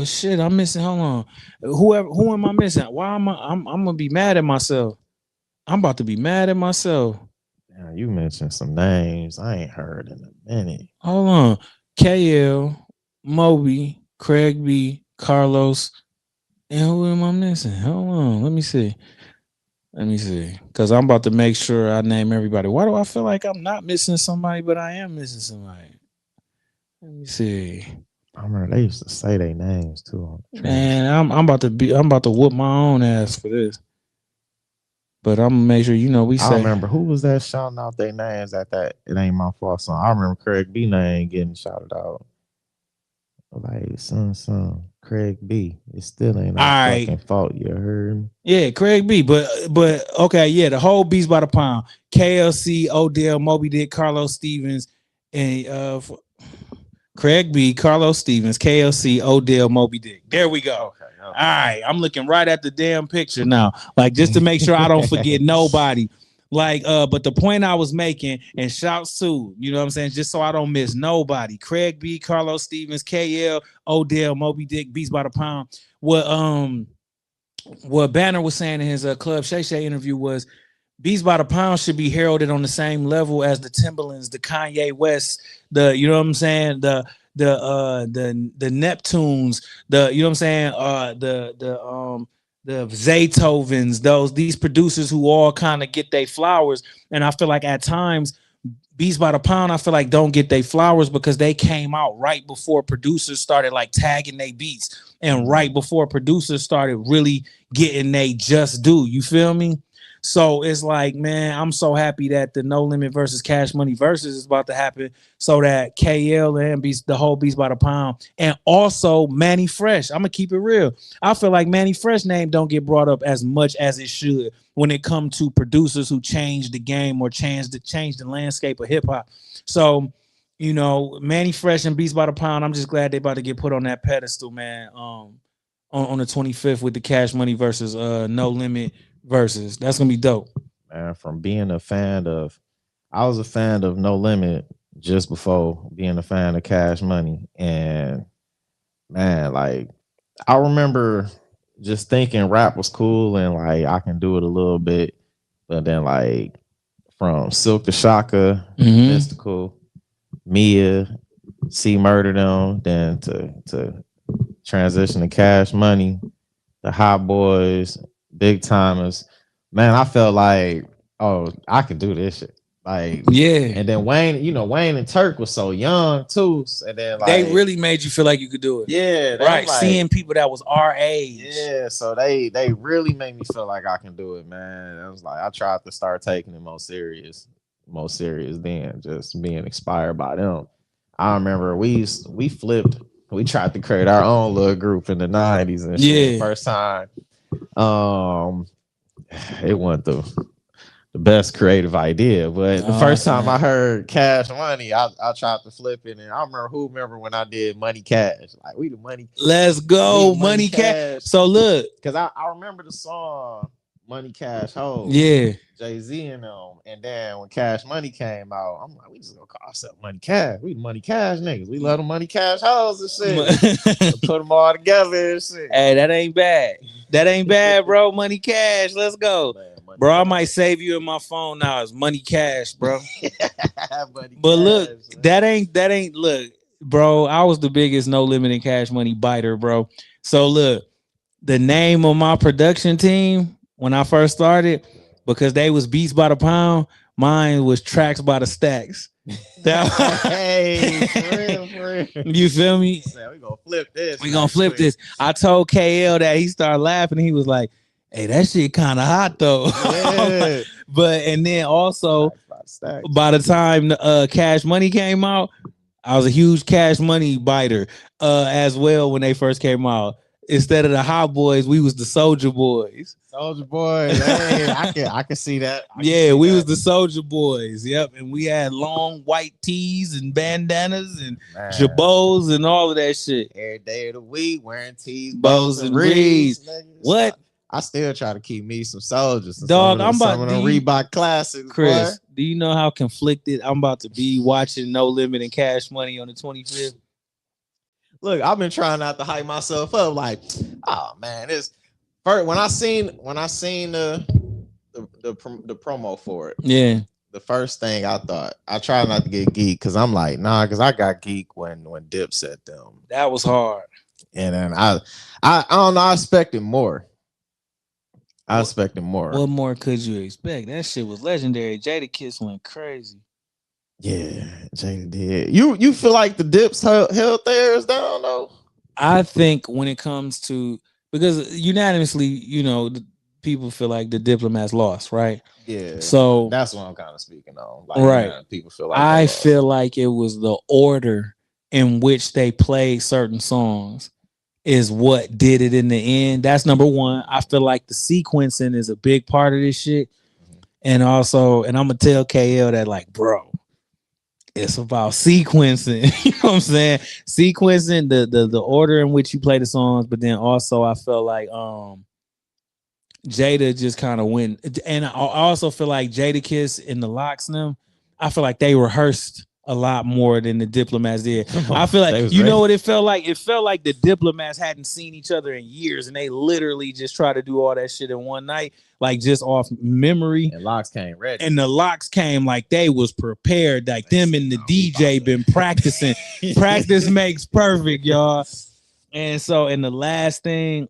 Shit, I'm missing. Hold on. Who am I missing? Why am I? I'm gonna be mad at myself. I'm about to be mad at myself. Now, you mentioned some names I ain't heard in a minute. Hold on. KL, Moby, Craig B, Carlos, and who am I missing? Hold on. Let me see. Let me see. Because I'm about to make sure I name everybody. Why do I feel like I'm not missing somebody, but I am missing somebody? Let me see. I remember they used to say their names too on the track. Man, I'm about to whoop my own ass for this. But I'm gonna make sure we say. I remember who was that shouting out their names at that It Ain't My Fault song. I remember Craig B name getting shouted out. Like son, Craig B. It still ain't our fucking fault. You heard me? Yeah, Craig B. But okay, yeah, the whole Beast by the Pound. KLC, Odell, Moby Dick, Carlos Stevens, and Craig B, Carlos Stevens, KLC, Odell, Moby Dick. There we go. Okay. All right, I'm looking right at the damn picture now, like just to make sure I don't forget nobody. Like, but the point I was making, and shouts to, you know what I'm saying, just so I don't miss nobody. Craig B, Carlos Stevens, KL, Odell, Moby Dick, Beats by the Pound. What Banner was saying in his Club Shay Shay interview was Beats by the Pound should be heralded on the same level as the Timberlands, the Kanye West, the you know what I'm saying, the Neptunes, the you know what I'm saying, the Zaytovens, these producers who all kind of get their flowers. And I feel like at times Beats by the Pound, I feel like don't get their flowers because they came out right before producers started like tagging their beats and right before producers started really getting they just due. You feel me? So it's like, man, I'm so happy that the No Limit versus Cash Money versus is about to happen so that KL and the whole Beats by the Pound and also Manny Fresh. I'm going to keep it real. I feel like Manny Fresh name don't get brought up as much as it should when it comes to producers who changed the game or changed the landscape of hip hop. So, Manny Fresh and Beats by the Pound, I'm just glad they about to get put on that pedestal, man. On the 25th with the Cash Money versus No Limit versus. That's gonna be dope. Man, from being a fan of, I was a fan of No Limit just before being a fan of Cash Money, and man, like I remember just thinking rap was cool and like I can do it a little bit, but then like from Silk to Shaka, Mystical, Mia, C Murder them, then to transition to Cash Money, the Hot Boys, Big Timers. Man, I felt like, oh, I could do this shit. Like, yeah. And then Wayne, Wayne and Turk was so young too. And then like they really made you feel like you could do it. Yeah. Right. Like, seeing people that was our age. Yeah. So they really made me feel like I can do it, man. I was like, I tried to start taking it more serious then, just being inspired by them. I remember we flipped. We tried to create our own little group in the 90s and shit. Yeah. First time. It wasn't the best creative idea, but the first time I heard Cash Money, I tried to flip it, and I remember when I did Money Cash, like we the money. Let's go, Money Cash. So look, because I remember the song Money Cash Ho, yeah, Jay-Z and them, and then when Cash Money came out, I'm like, we just gonna call ourselves Money Cash. We the Money Cash niggas. We love the Money Cash hoes and shit. Put them all together and shit. Hey, that ain't bad. That ain't bad, bro. Money Cash. Let's go. Man, bro, I might save you in my phone now. It's Money Cash, bro. But look, man. that ain't look, bro. I was the biggest No Limit and Cash Money biter, bro. So look, the name of my production team when I first started, because they was Beats by the Pound, mine was Tracks by the Stacks. Hey, for real. real. You feel me? We gonna flip this. We gonna flip this. I told KL that. He started laughing. And he was like, "Hey, that shit kind of hot though." Yeah. But and then also by the time Cash Money came out, I was a huge Cash Money biter as well when they first came out. Instead of the Hot Boys, we was the Soldier Boys. Soldier Boys. Hey, I can see that. We was the Soldier Boys. Yep, and we had long white tees and bandanas and jabots and all of that shit. Every day of the week, wearing tees, bows, and reeds. What? I still try to keep me some soldiers. Dog, I'm about some of the Reebok classics. Chris, boy. Do you know how conflicted I'm about to be watching No Limit and Cash Money on the 25th? Look, I've been trying not to hype myself up. Like, oh man, it's first when I seen the promo for it. Yeah. The first thing I thought, I tried not to get geek because I'm like, nah, because I got geek when Dip said them. That was hard. And then I don't know, I expected more. What more could you expect? That shit was legendary. Jadakiss went crazy. Yeah, Jada did. You feel like the Dips held theirs down though? I think when it comes to, because unanimously, people feel like the Diplomats lost, right? Yeah. So that's what I'm kind of speaking on. Like, right. People feel like I feel like it was the order in which they played certain songs is what did it in the end. That's number one. I feel like the sequencing is a big part of this shit. Mm-hmm. And also, and I'm gonna tell KL that, like, bro, it's about sequencing. You know what I'm saying? Sequencing the order in which you play the songs, but then also I felt like Jada just kind of went, and I also feel like Jadakiss and the Locks and them, I feel like they rehearsed a lot more than the Diplomats did. I feel like, know what it felt like? It felt like the Diplomats hadn't seen each other in years, and they literally just tried to do all that shit in one night, like just off memory. And Locks came ready. And the Locks came like they was prepared, like them and the DJ been practicing. Practice makes perfect, y'all. And so, and the last thing,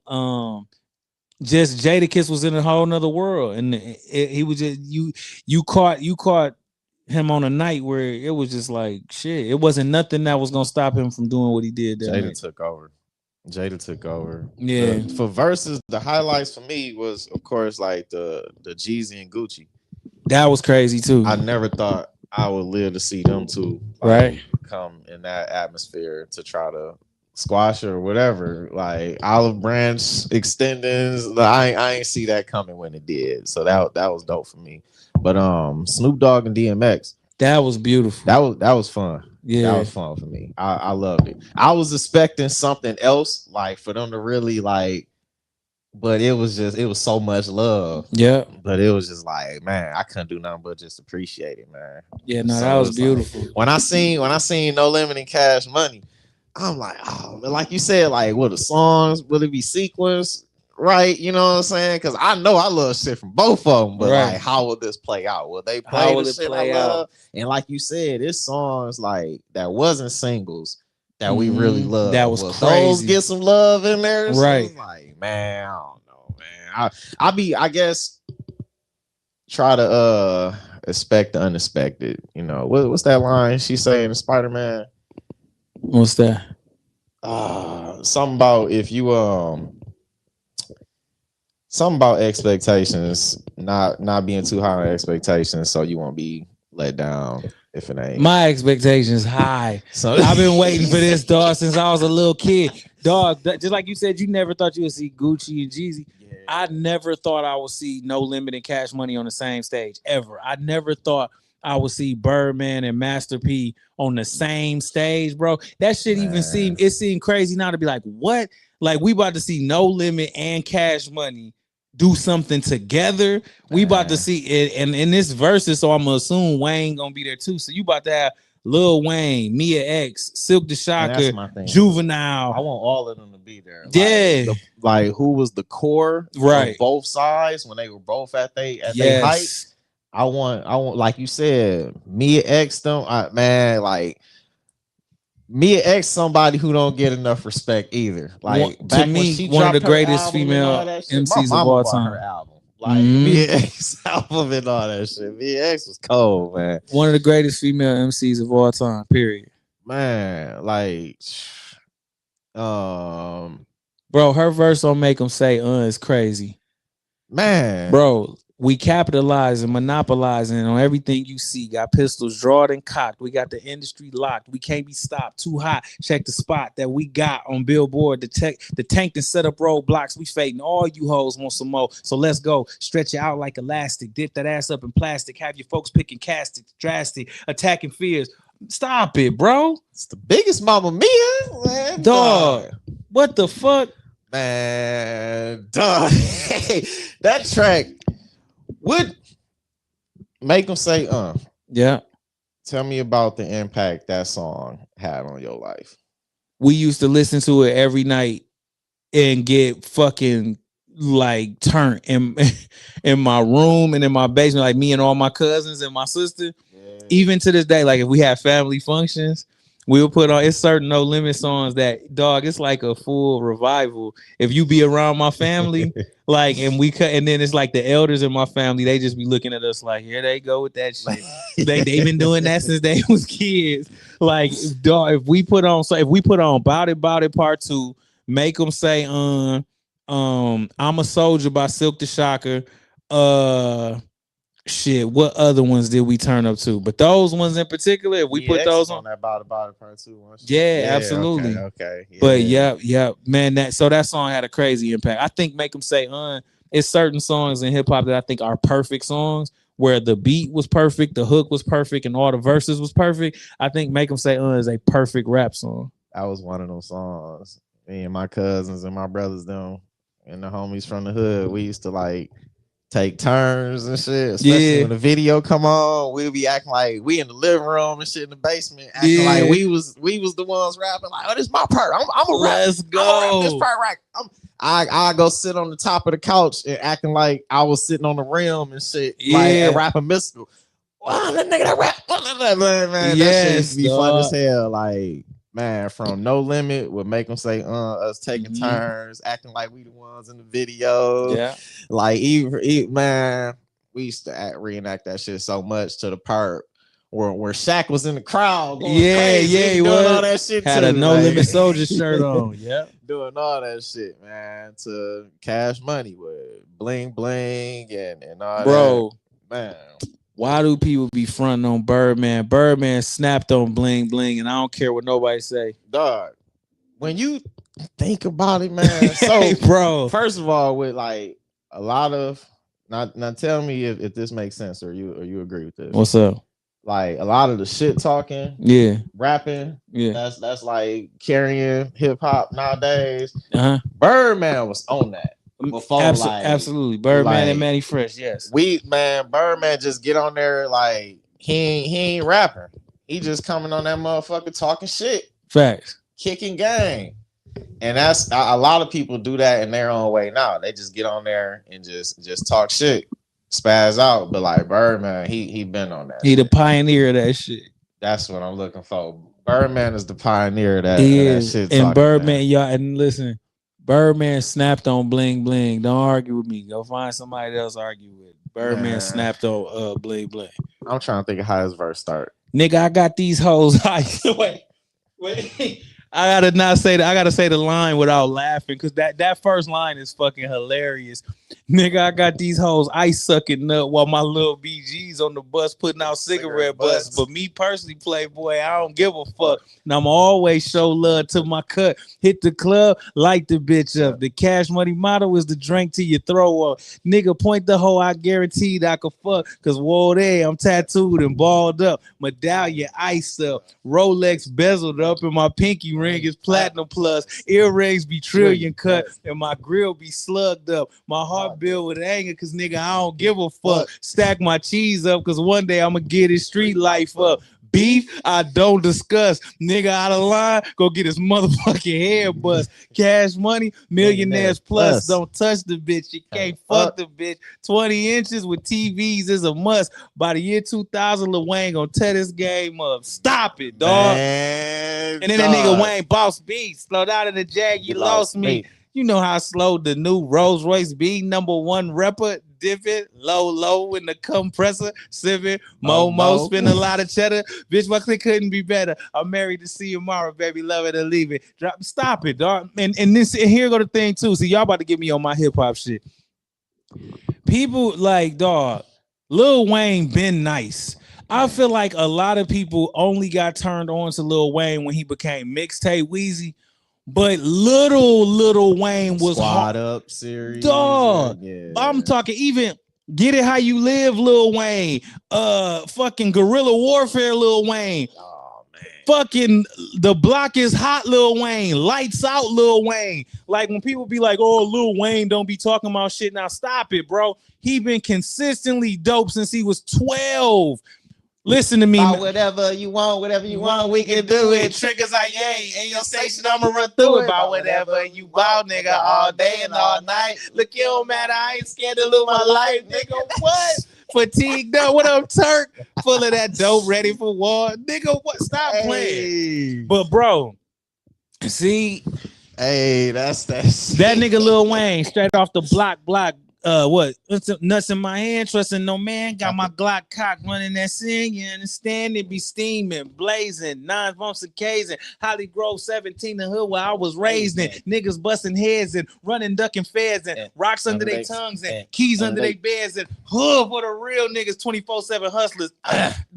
just Jadakiss was in a whole nother world, and he was just you caught him on a night where it was just like shit. It wasn't nothing that was gonna stop him from doing what he did. Jada took over. Yeah. For verses, the highlights for me was, of course, like the Jeezy and Gucci. That was crazy too. I never thought I would live to see them two, right, come in that atmosphere to try to squash or whatever. Like olive branch extendings, I ain't see that coming when it did. So that was dope for me. But Snoop Dogg and DMX, that was beautiful. That was fun. Yeah, that was fun for me. I loved it. I was expecting something else, like for them to really like, but it was so much love. Yeah. But it was just like, man, I couldn't do nothing but just appreciate it, man. Yeah, no, so that was beautiful. Like, when I seen No Limit and Cash Money, I'm like, oh, like you said, like, will the songs, will it be sequenced? Right, you know what I'm saying? Because I know I love shit from both of them, but like, how will this play out? Will they play the shit I love? And like you said, it's songs like that wasn't singles that we really love. That was crazy. Those get some love in there, right? So like, man, I don't know, man. I guess try to expect the unexpected. You know, what's that line she saying in Spider-Man? What's that? Something about if you something about expectations, not being too high on expectations, so you won't be let down if it ain't. My expectations high. So I've been waiting for this, dog, since I was a little kid. Dog, just like you said, you never thought you would see Gucci and Jeezy. Yeah. I never thought I would see No Limit and Cash Money on the same stage ever. I never thought I would see Birdman and Master P on the same stage, bro. That shit even seemed crazy now to be like, what? Like, we about to see No Limit and Cash Money do something together. We about to see it, and in this verses, so I'm gonna assume Wayne gonna be there too. So you about to have Lil Wayne, Mia X, Silk the Shocker, Juvenile. I want all of them to be there. Yeah, like who was the core, right? Of both sides when they were both at their height. I want, like you said, Mia X. Them, man, like. Mia X, somebody who don't get enough respect either. Like to me, one of the greatest female MCs of all time. Her album, like Mia X album and all that shit. Mia X was cold, man. One of the greatest female MCs of all time. Period. man, like, um, Bro, her verse on Make 'Em Say is crazy. man, Bro, we capitalizing, monopolizing on everything you see. Got pistols drawn and cocked. We got the industry locked. We can't be stopped. Too hot. Check the spot that we got on Billboard. The tank and set up roadblocks. We fading. All you hoes want some more. So let's go. Stretch it out like elastic. Dip that ass up in plastic. Have your folks picking castic, drastic, attacking fears. Stop it, bro. it's the biggest Mama Mia, man. Dog. What the fuck? Man, dog. That track would make them say, Yeah. tell me about the impact that song had on your life. We used to listen to it every night and get fucking like turned in my room and in my basement, like me and all my cousins and my sister. Yeah. Even to this day, like if we have family functions, we'll put on it's certain No Limit songs that dog, it's like a full revival. If you be around my family, like and we cut and then it's like the elders in my family, they just be looking at us like, here they go with that shit. They've been doing that since they was kids. Like dog, if we put on Bout It Part 2, Make 'Em Say I'm a Soldier by Silk the Shocker. Shit, what other ones did we turn up to? But those ones in particular, if we put those on that about it part 2 one. Yeah, absolutely. Okay. Yeah. But yeah, man, that song had a crazy impact. I think Make 'Em Say it's certain songs in hip hop that I think are perfect songs where the beat was perfect, the hook was perfect, and all the verses was perfect. I think Make 'Em Say is a perfect rap song. That was one of those songs. Me and my cousins and my brothers, them and the homies from the hood, we used to like take turns and shit, especially when the video come on. We'll be acting like we in the living room and shit in the basement, acting like we was the ones rapping. Like, oh, this is my part. I'm a rap. Let's go. This part right. I go sit on the top of the couch and acting like I was sitting on the rim and shit, like and rapping mystical. Wow, that nigga that rap, man, that shit be fun as hell. Like, man, from No Limit would make them say, us taking turns, acting like we the ones in the video. Yeah. Like, man, we used to reenact that shit so much to the part where Shaq was in the crowd going crazy, he doing was. all that shit Had too. a No Limit Soldier shirt on. Yeah. Doing all that shit, man, to Cash Money with Bling Bling and all Bro, that. Man. Why do people be fronting on Birdman? Birdman snapped on Bling Bling, and I don't care what nobody say. Dog, when you think about it, man. So, bro, first of all, with like a lot of now tell me if this makes sense or you agree with this. What's up? Like a lot of the shit talking, rapping, that's like carrying hip hop nowadays. Birdman was on that. Before, absolutely, Birdman and Manny Fresh, yes. Birdman just get on there like he ain't rapping. He just coming on that motherfucker talking shit. Facts. Kicking game. And that's a lot of people do that in their own way now. They just get on there and just talk shit, spaz out. But like Birdman, he been on that. He the pioneer of that shit. That's what I'm looking for. Birdman is the pioneer of that. He of is. That shit. And Birdman, y'all, and listen. Birdman snapped on Bling Bling. Don't argue with me. Go find somebody else to argue with. Birdman snapped on Bling Bling. I'm trying to think of how his verse start. Nigga, I got these hoes. Wait. I gotta say the line without laughing because that first line is fucking hilarious. Nigga, I got these hoes ice sucking nut while my little BG's on the bus putting out cigarette butts. But me personally, Playboy, I don't give a fuck. And I'm always show love to my cut. Hit the club, light the bitch up. The Cash Money motto is the drink till you throw up. Nigga, point the hoe, I guaranteed I could fuck. Cause whoa there, I'm tattooed and balled up. Medallion iced up. Rolex bezeled up and my pinky ring is platinum plus. Earrings be trillion cut and my grill be slugged up. My heart built with anger cause nigga I don't give a fuck. Stack my cheese up cause one day I'ma get his street life up. Beef, I don't discuss. Nigga out of line, go get his motherfucking head bust. Cash Money, millionaires plus. Don't touch the bitch. You can't fuck the bitch. 20 inches with TVs is a must. By the year 2000, Lil Wayne gonna tear this game up. Stop it, dog. Man, and then that nigga Wayne Boss B. Slowed out in the Jag, you lost me. You know how slow the new Rolls Royce be, #1 rapper. dipping, low in the compressor, sipping, mo, spend a lot of cheddar. Bitch, my clique couldn't be better. I'm married to see you tomorrow, baby. Love it or leave it. Stop it, dog. And here go the thing too. See, y'all about to get me on my hip hop shit. People like, dog, Lil Wayne been nice. I feel like a lot of people only got turned on to Lil Wayne when he became mixtape Weezy. But little Wayne was Squad Up series. Dog. Yeah. I'm talking even Get It How You Live, Lil Wayne. Fucking Guerrilla Warfare, Lil Wayne. Oh man. Fucking The Block Is Hot, Lil Wayne. Lights Out, Lil Wayne. Like when people be like, oh, Lil Wayne don't be talking about shit. Now stop it, bro. He been consistently dope since he was 12. Listen to me. Whatever you want, we can do it. Triggers I in your station, I'ma run through it. About whatever you want, nigga, all day and all night. Look, it don't matter, I ain't scared to lose my life, nigga. What? Fatigued up, what up, Turk? Full of that dope, ready for war. Nigga, what? Stop playing. But bro, see, hey, that's that nigga Lil Wayne, straight off the block. What? Nuts in my hand, trusting no man. Got my Glock cock running that scene. You understand? It be steaming, blazing, 9 bumps of casing. Holly Grove 17, the hood where I was raised in. Niggas busting heads and running, ducking feds and rocks under their tongues and keys under their beds and hood for the real niggas, 24/7 hustlers.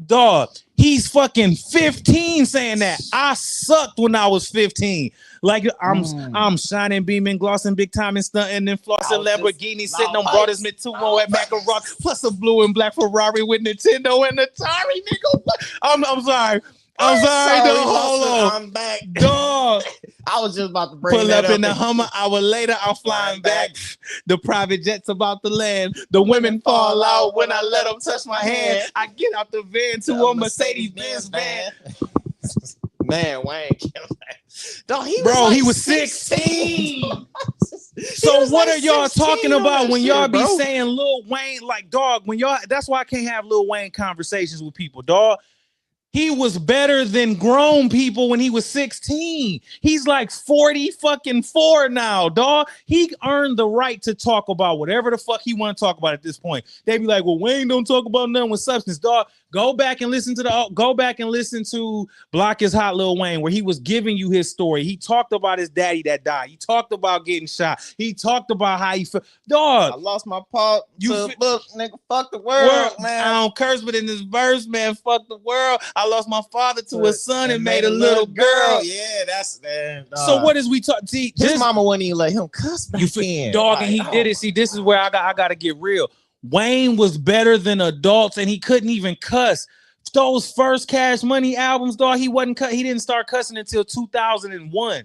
Dog, he's fucking 15 saying that. I sucked when I was 15. Like I'm shining, beaming, glossing, big time and stunting and flossing Lamborghini, sitting on Broaders Mid-2 at Macarock, plus a blue and black Ferrari with Nintendo and Atari, nigga. I'm sorry. I'm sorry, dog. Hold on. I'm back. Dog. I was just about to bring pull up in the Hummer. Hour later, I'm flying back. The private jet's about to land. The women fall out when I let them touch my hand. I get out the van to a Mercedes-Benz van. Man, Wayne killed that. Dog, he was 16. So what are y'all talking about when y'all be saying Lil Wayne? Like, dog, when y'all, that's why I can't have Lil Wayne conversations with people, dog. He was better than grown people when he was 16. He's like 44 now, dog. He earned the right to talk about whatever the fuck he want to talk about at this point. They be like, well, Wayne don't talk about nothing with substance, dog. Go back and listen to Block Is Hot, Lil Wayne, where he was giving you his story. He talked about his daddy that died. He talked about getting shot. He talked about how he felt. Dog, I lost my pop to book, nigga. Fuck the world, man. I don't curse, but in this verse, man, fuck the world. I lost my father to a son and made a little girl. Yeah, that's man. So what is we talk? See, his mama wouldn't even let him cuss back in. Dog, and he did it. See, this is where I got to get real. Wayne was better than adults, and he couldn't even cuss. Those first Cash Money albums, dog, he didn't start cussing until 2001.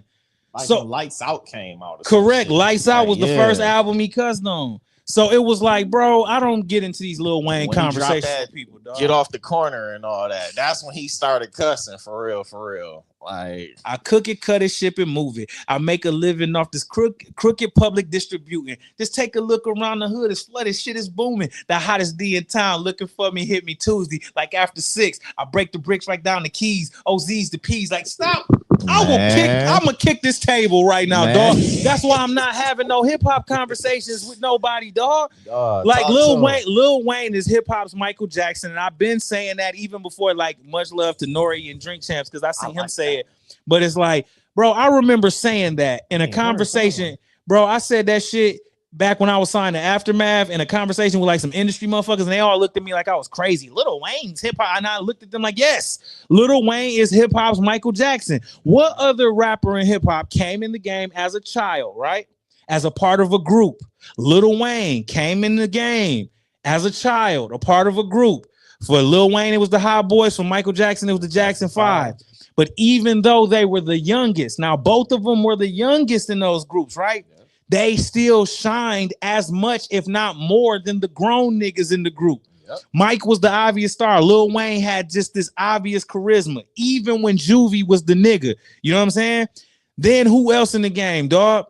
Like so Lights Out came out. Correct. Lights Out was the first album he cussed on. So it was like, bro, I don't get into these Lil Wayne conversations with people, dog. Get off the corner and all that. That's when he started cussing for real. Like, I cook it, cut it, ship it, move it. I make a living off this crooked public distributing. Just take a look around the hood. It's flooded. Shit is booming. The hottest D in town looking for me. Hit me Tuesday. Like after 6, I break the bricks right down the keys. OZs, the P's. Like, stop. I'm gonna kick this table right now, dog. That's why I'm not having no hip hop conversations with nobody, dog. Like Lil Wayne is hip hop's Michael Jackson, and I've been saying that even before. Like, much love to Nori and Drink Champs, because I seen him say it. But it's like, bro, I remember saying that in a conversation, bro. I said that shit back when I was signed to Aftermath in a conversation with like some industry motherfuckers, and they all looked at me like I was crazy. Lil Wayne's hip hop, and I looked at them like, yes, Lil Wayne is hip hop's Michael Jackson. What other rapper in hip hop came in the game as a child, right? As a part of a group. Lil Wayne came in the game as a child, a part of a group. For Lil Wayne, it was the Hot Boys. For Michael Jackson, it was the Jackson 5. But even though they were the youngest, now both of them were the youngest in those groups, right? Yeah. They still shined as much, if not more, than the grown niggas in the group. Yep. Mike was the obvious star. Lil Wayne had just this obvious charisma, even when Juvie was the nigga. You know what I'm saying? Then who else in the game, dog?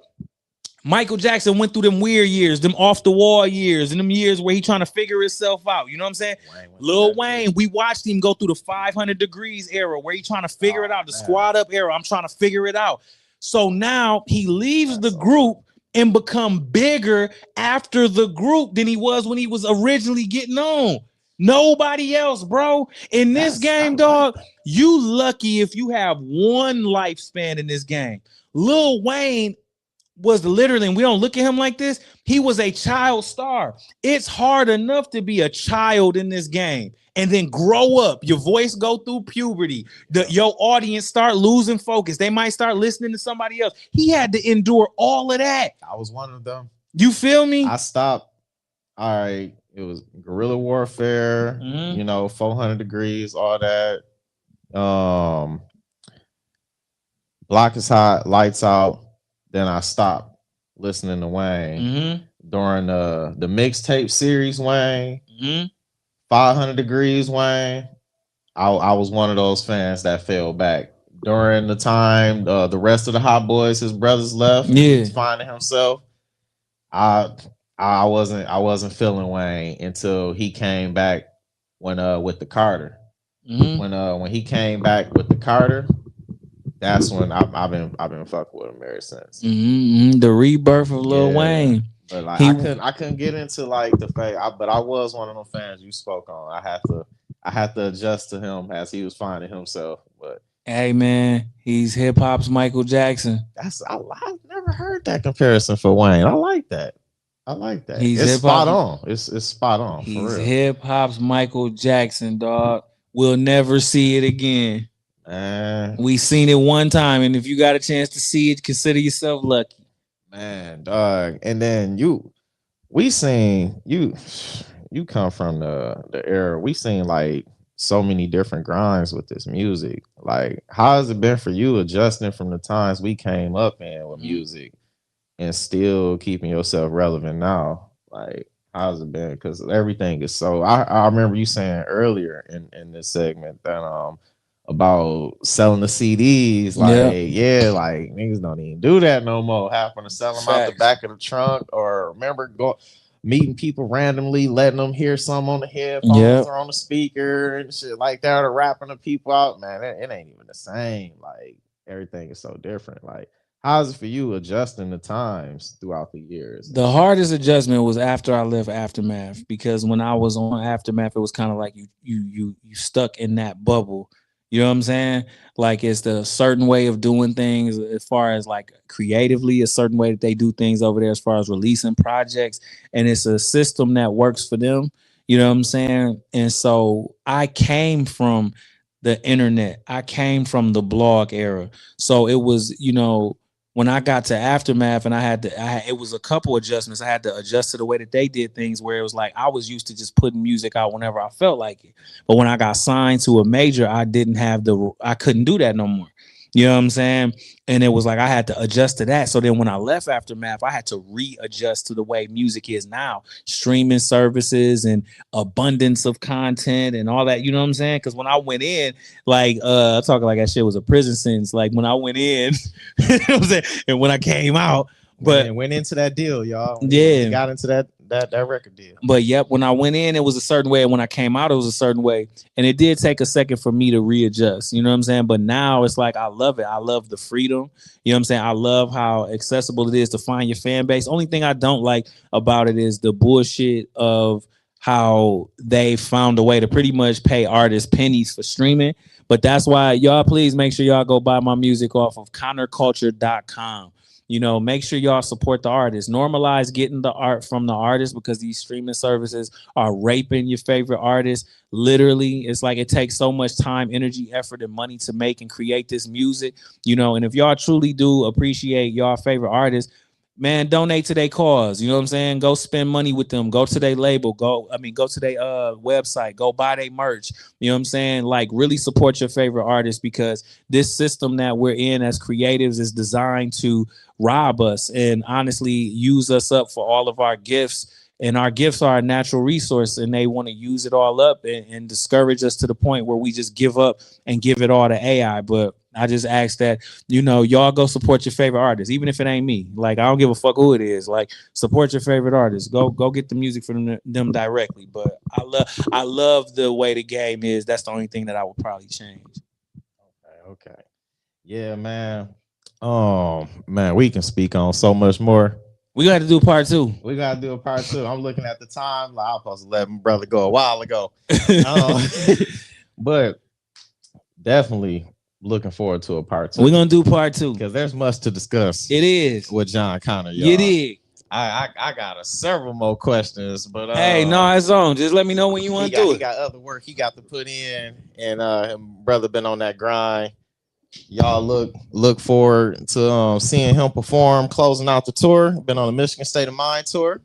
Michael Jackson went through them weird years, them off the wall years, and them years where he trying to figure himself out. You know what I'm saying? Lil Wayne, we watched him go through the 500 Degrees era where he trying to figure it out, the Squad Up era. I'm trying to figure it out. So now he leaves the group and become bigger after the group than he was when he was originally getting on. Nobody else, bro. In this game, dog, you lucky if you have one lifespan in this game. Lil Wayne was literally, and we don't look at him like this, he was a child star. It's hard enough to be a child in this game and then grow up. Your voice go through puberty. Your audience start losing focus. They might start listening to somebody else. He had to endure all of that. I was one of them. You feel me? I stopped. All right. It was guerrilla warfare, 400 degrees, all that. Block is hot, lights out. Then I stopped listening to Wayne during the mixtape series. Wayne, 500 degrees. Wayne, I was one of those fans that fell back during the time the rest of the Hot Boys, his brothers left. He was finding himself. I wasn't feeling Wayne until he came back with the Carter. When he came back with the Carter, that's when I've been fucking with him ever since. The rebirth of Lil Wayne. But like I couldn't get into like the fake. But I was one of them fans you spoke on. I had to adjust to him as he was finding himself. But hey man, he's hip hop's Michael Jackson. I've never heard that comparison for Wayne. I like that. It's spot on. It's spot on. He's hip hop's Michael Jackson, dog. We'll never see it again. We seen it one time, and if you got a chance to see it, consider yourself lucky. Man, dog. And then you come from the era. We seen like so many different grinds with this music. Like, how has it been for you adjusting from the times we came up in with music and still keeping yourself relevant now? Like, how's it been? Because everything is so. I remember you saying earlier in this segment that about selling the CDs, like like niggas don't even do that no more. Happen to sell them out the back of the trunk, or remember meeting people randomly, letting them hear some on the headphones or on the speaker and shit like that, or rapping to people out. Man, it ain't even the same. Like, everything is so different. Like, how's it for you adjusting the times throughout the years? The hardest adjustment was after I left Aftermath, because when I was on Aftermath, it was kind of like you stuck in that bubble. You know what I'm saying? Like, it's the certain way of doing things as far as like creatively, a certain way that they do things over there as far as releasing projects. And it's a system that works for them. You know what I'm saying? And so I came from the internet. I came from the blog era. So it was, when I got to Aftermath, and it was a couple adjustments. I had to adjust to the way that they did things, where it was like I was used to just putting music out whenever I felt like it. But when I got signed to a major, I couldn't do that no more. You know what I'm saying? And it was like I had to adjust to that. So then when I left Aftermath, I had to readjust to the way music is now. Streaming services and abundance of content and all that. You know what I'm saying? Because when I went in, like, talking like that shit was a prison sentence. Like, when I went in, and when I came out, but went into that deal, y'all. Yeah, got into that record deal. But yep, when I went in, it was a certain way, and when I came out, it was a certain way. And it did take a second for me to readjust. You know what I'm saying? But now it's like I love it. I love the freedom. You know what I'm saying? I love how accessible it is to find your fan base. Only thing I don't like about it is the bullshit of how they found a way to pretty much pay artists pennies for streaming. But that's why y'all please make sure y'all go buy my music off of connorculture.com. Make sure y'all support the artists. Normalize getting the art from the artists, because these streaming services are raping your favorite artists. Literally, it's like it takes so much time, energy, effort, and money to make and create this music. And if y'all truly do appreciate y'all favorite artists, man, donate to their cause. You know what I'm saying? Go spend money with them. Go to their label. Go to their website. Go buy their merch. You know what I'm saying? Like, really support your favorite artists, because this system that we're in as creatives is designed to rob us and honestly use us up for all of our gifts. And our gifts are a natural resource, and they want to use it all up and discourage us to the point where we just give up and give it all to AI. But I just ask that, y'all go support your favorite artists, even if it ain't me. Like, I don't give a fuck who it is. Like, support your favorite artists. Go get the music from them directly. But I love the way the game is. That's the only thing that I would probably change. Okay. Yeah, man. Man, we can speak on so much more. We got to do part 2. We gotta do a part 2. I'm looking at the time. Like I was supposed to let my brother go a while ago. But definitely looking forward to a part 2. We're gonna do part 2 because there's much to discuss. It is with Jon Connor. Y'all. You did. I got several more questions, but hey, no, it's on. Just let me know when you want to do it. He got other work he got to put in, and him brother been on that grind. Y'all look forward to seeing him perform, closing out the tour. Been on the Michigan State of Mind tour,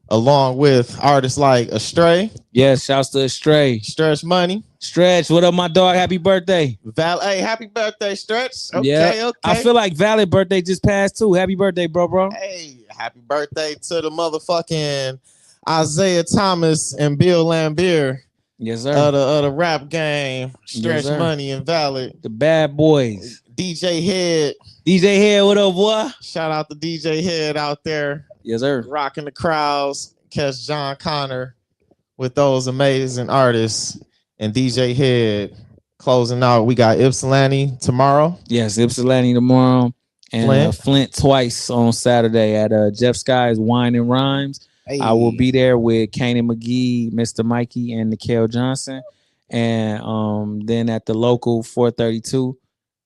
along with artists like Astray. Yes, shouts to Astray. Stretch Money. Stretch, what up, my dog? Happy birthday. Hey, happy birthday, Stretch. Okay. I feel like Valid birthday just passed too. Happy birthday, bro. Hey, happy birthday to the motherfucking Isaiah Thomas and Bill Lambier. Yes, sir. Of the rap game, Stretch Money and Valid. The bad boys. DJ Head. DJ Head, what up, boy? Shout out to DJ Head out there. Yes, sir. Rocking the crowds. Catch Jon Connor with those amazing artists. And DJ Head closing out. We got Ypsilanti tomorrow. Yes, Ypsilanti tomorrow. And Flint twice on Saturday at Jeff Sky's Wine and Rhymes. Hey. I will be there with Kanan McGee, Mr. Mikey, and Nikhil Johnson. And then at the local 432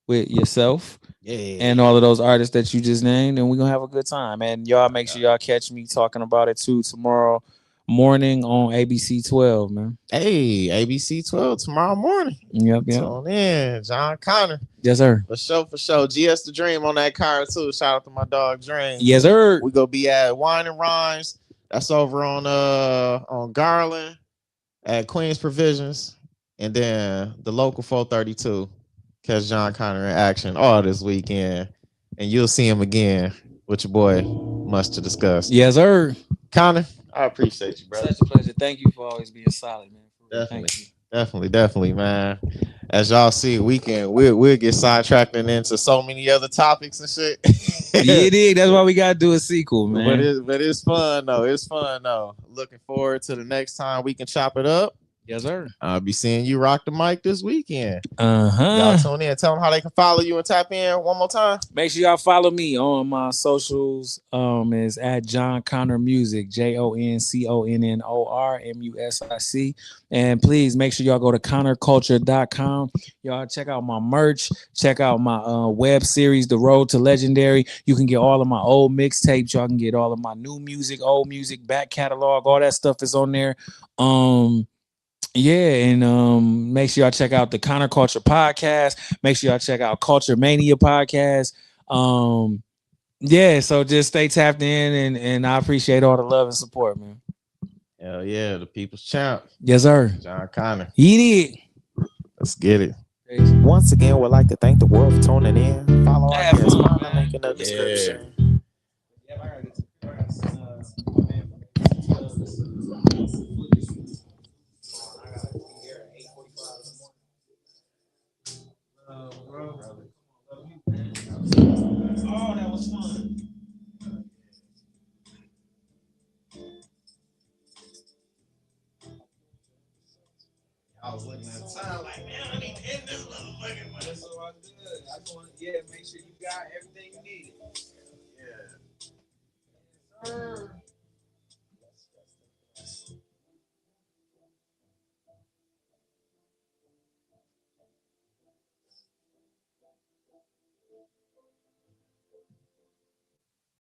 with yourself. Yeah. And all of those artists that you just named. And we're going to have a good time. And y'all make sure y'all catch me talking about it too tomorrow morning on ABC 12, man. Hey, ABC 12 tomorrow morning. Yep. Tune in, Jon Connor. Yes, sir. For sure. GS the Dream on that card too. Shout out to my dog Dream. Yes, sir. We gonna be at Wine and Rhymes. That's over on Garland at Queen's Provisions, and then the local 432. Catch Jon Connor in action all this weekend, and you'll see him again with your boy. Much to discuss. Yes, sir. Connor, I appreciate you, bro. Such a pleasure. Thank you for always being solid, man. Definitely, man. As y'all see, we'll get sidetracked into so many other topics and shit. Yeah, that's why we gotta do a sequel, man. But it's fun though. Looking forward to the next time we can chop it up. Yes, sir. I'll be seeing you rock the mic this weekend. Y'all tune in. Tell them how they can follow you and tap in one more time. Make sure y'all follow me on my socials. Is at Jon Connor Music, JonConnor Music. And please make sure y'all go to connorculture.com. Y'all check out my merch. Check out my web series, The Road to Legendary. You can get all of my old mixtapes. Y'all can get all of my new music, old music, back catalog. All that stuff is on there. Yeah, and make sure y'all check out the Connor Culture podcast. Make sure y'all check out Culture Mania podcast. Yeah, so just stay tapped in, and I appreciate all the love and support, man. Hell yeah, the people's champ. Yes, sir. Jon Connor. He did. Let's get it. Once again, we'd like to thank the world for tuning in. Follow our guests. Find the link in the description.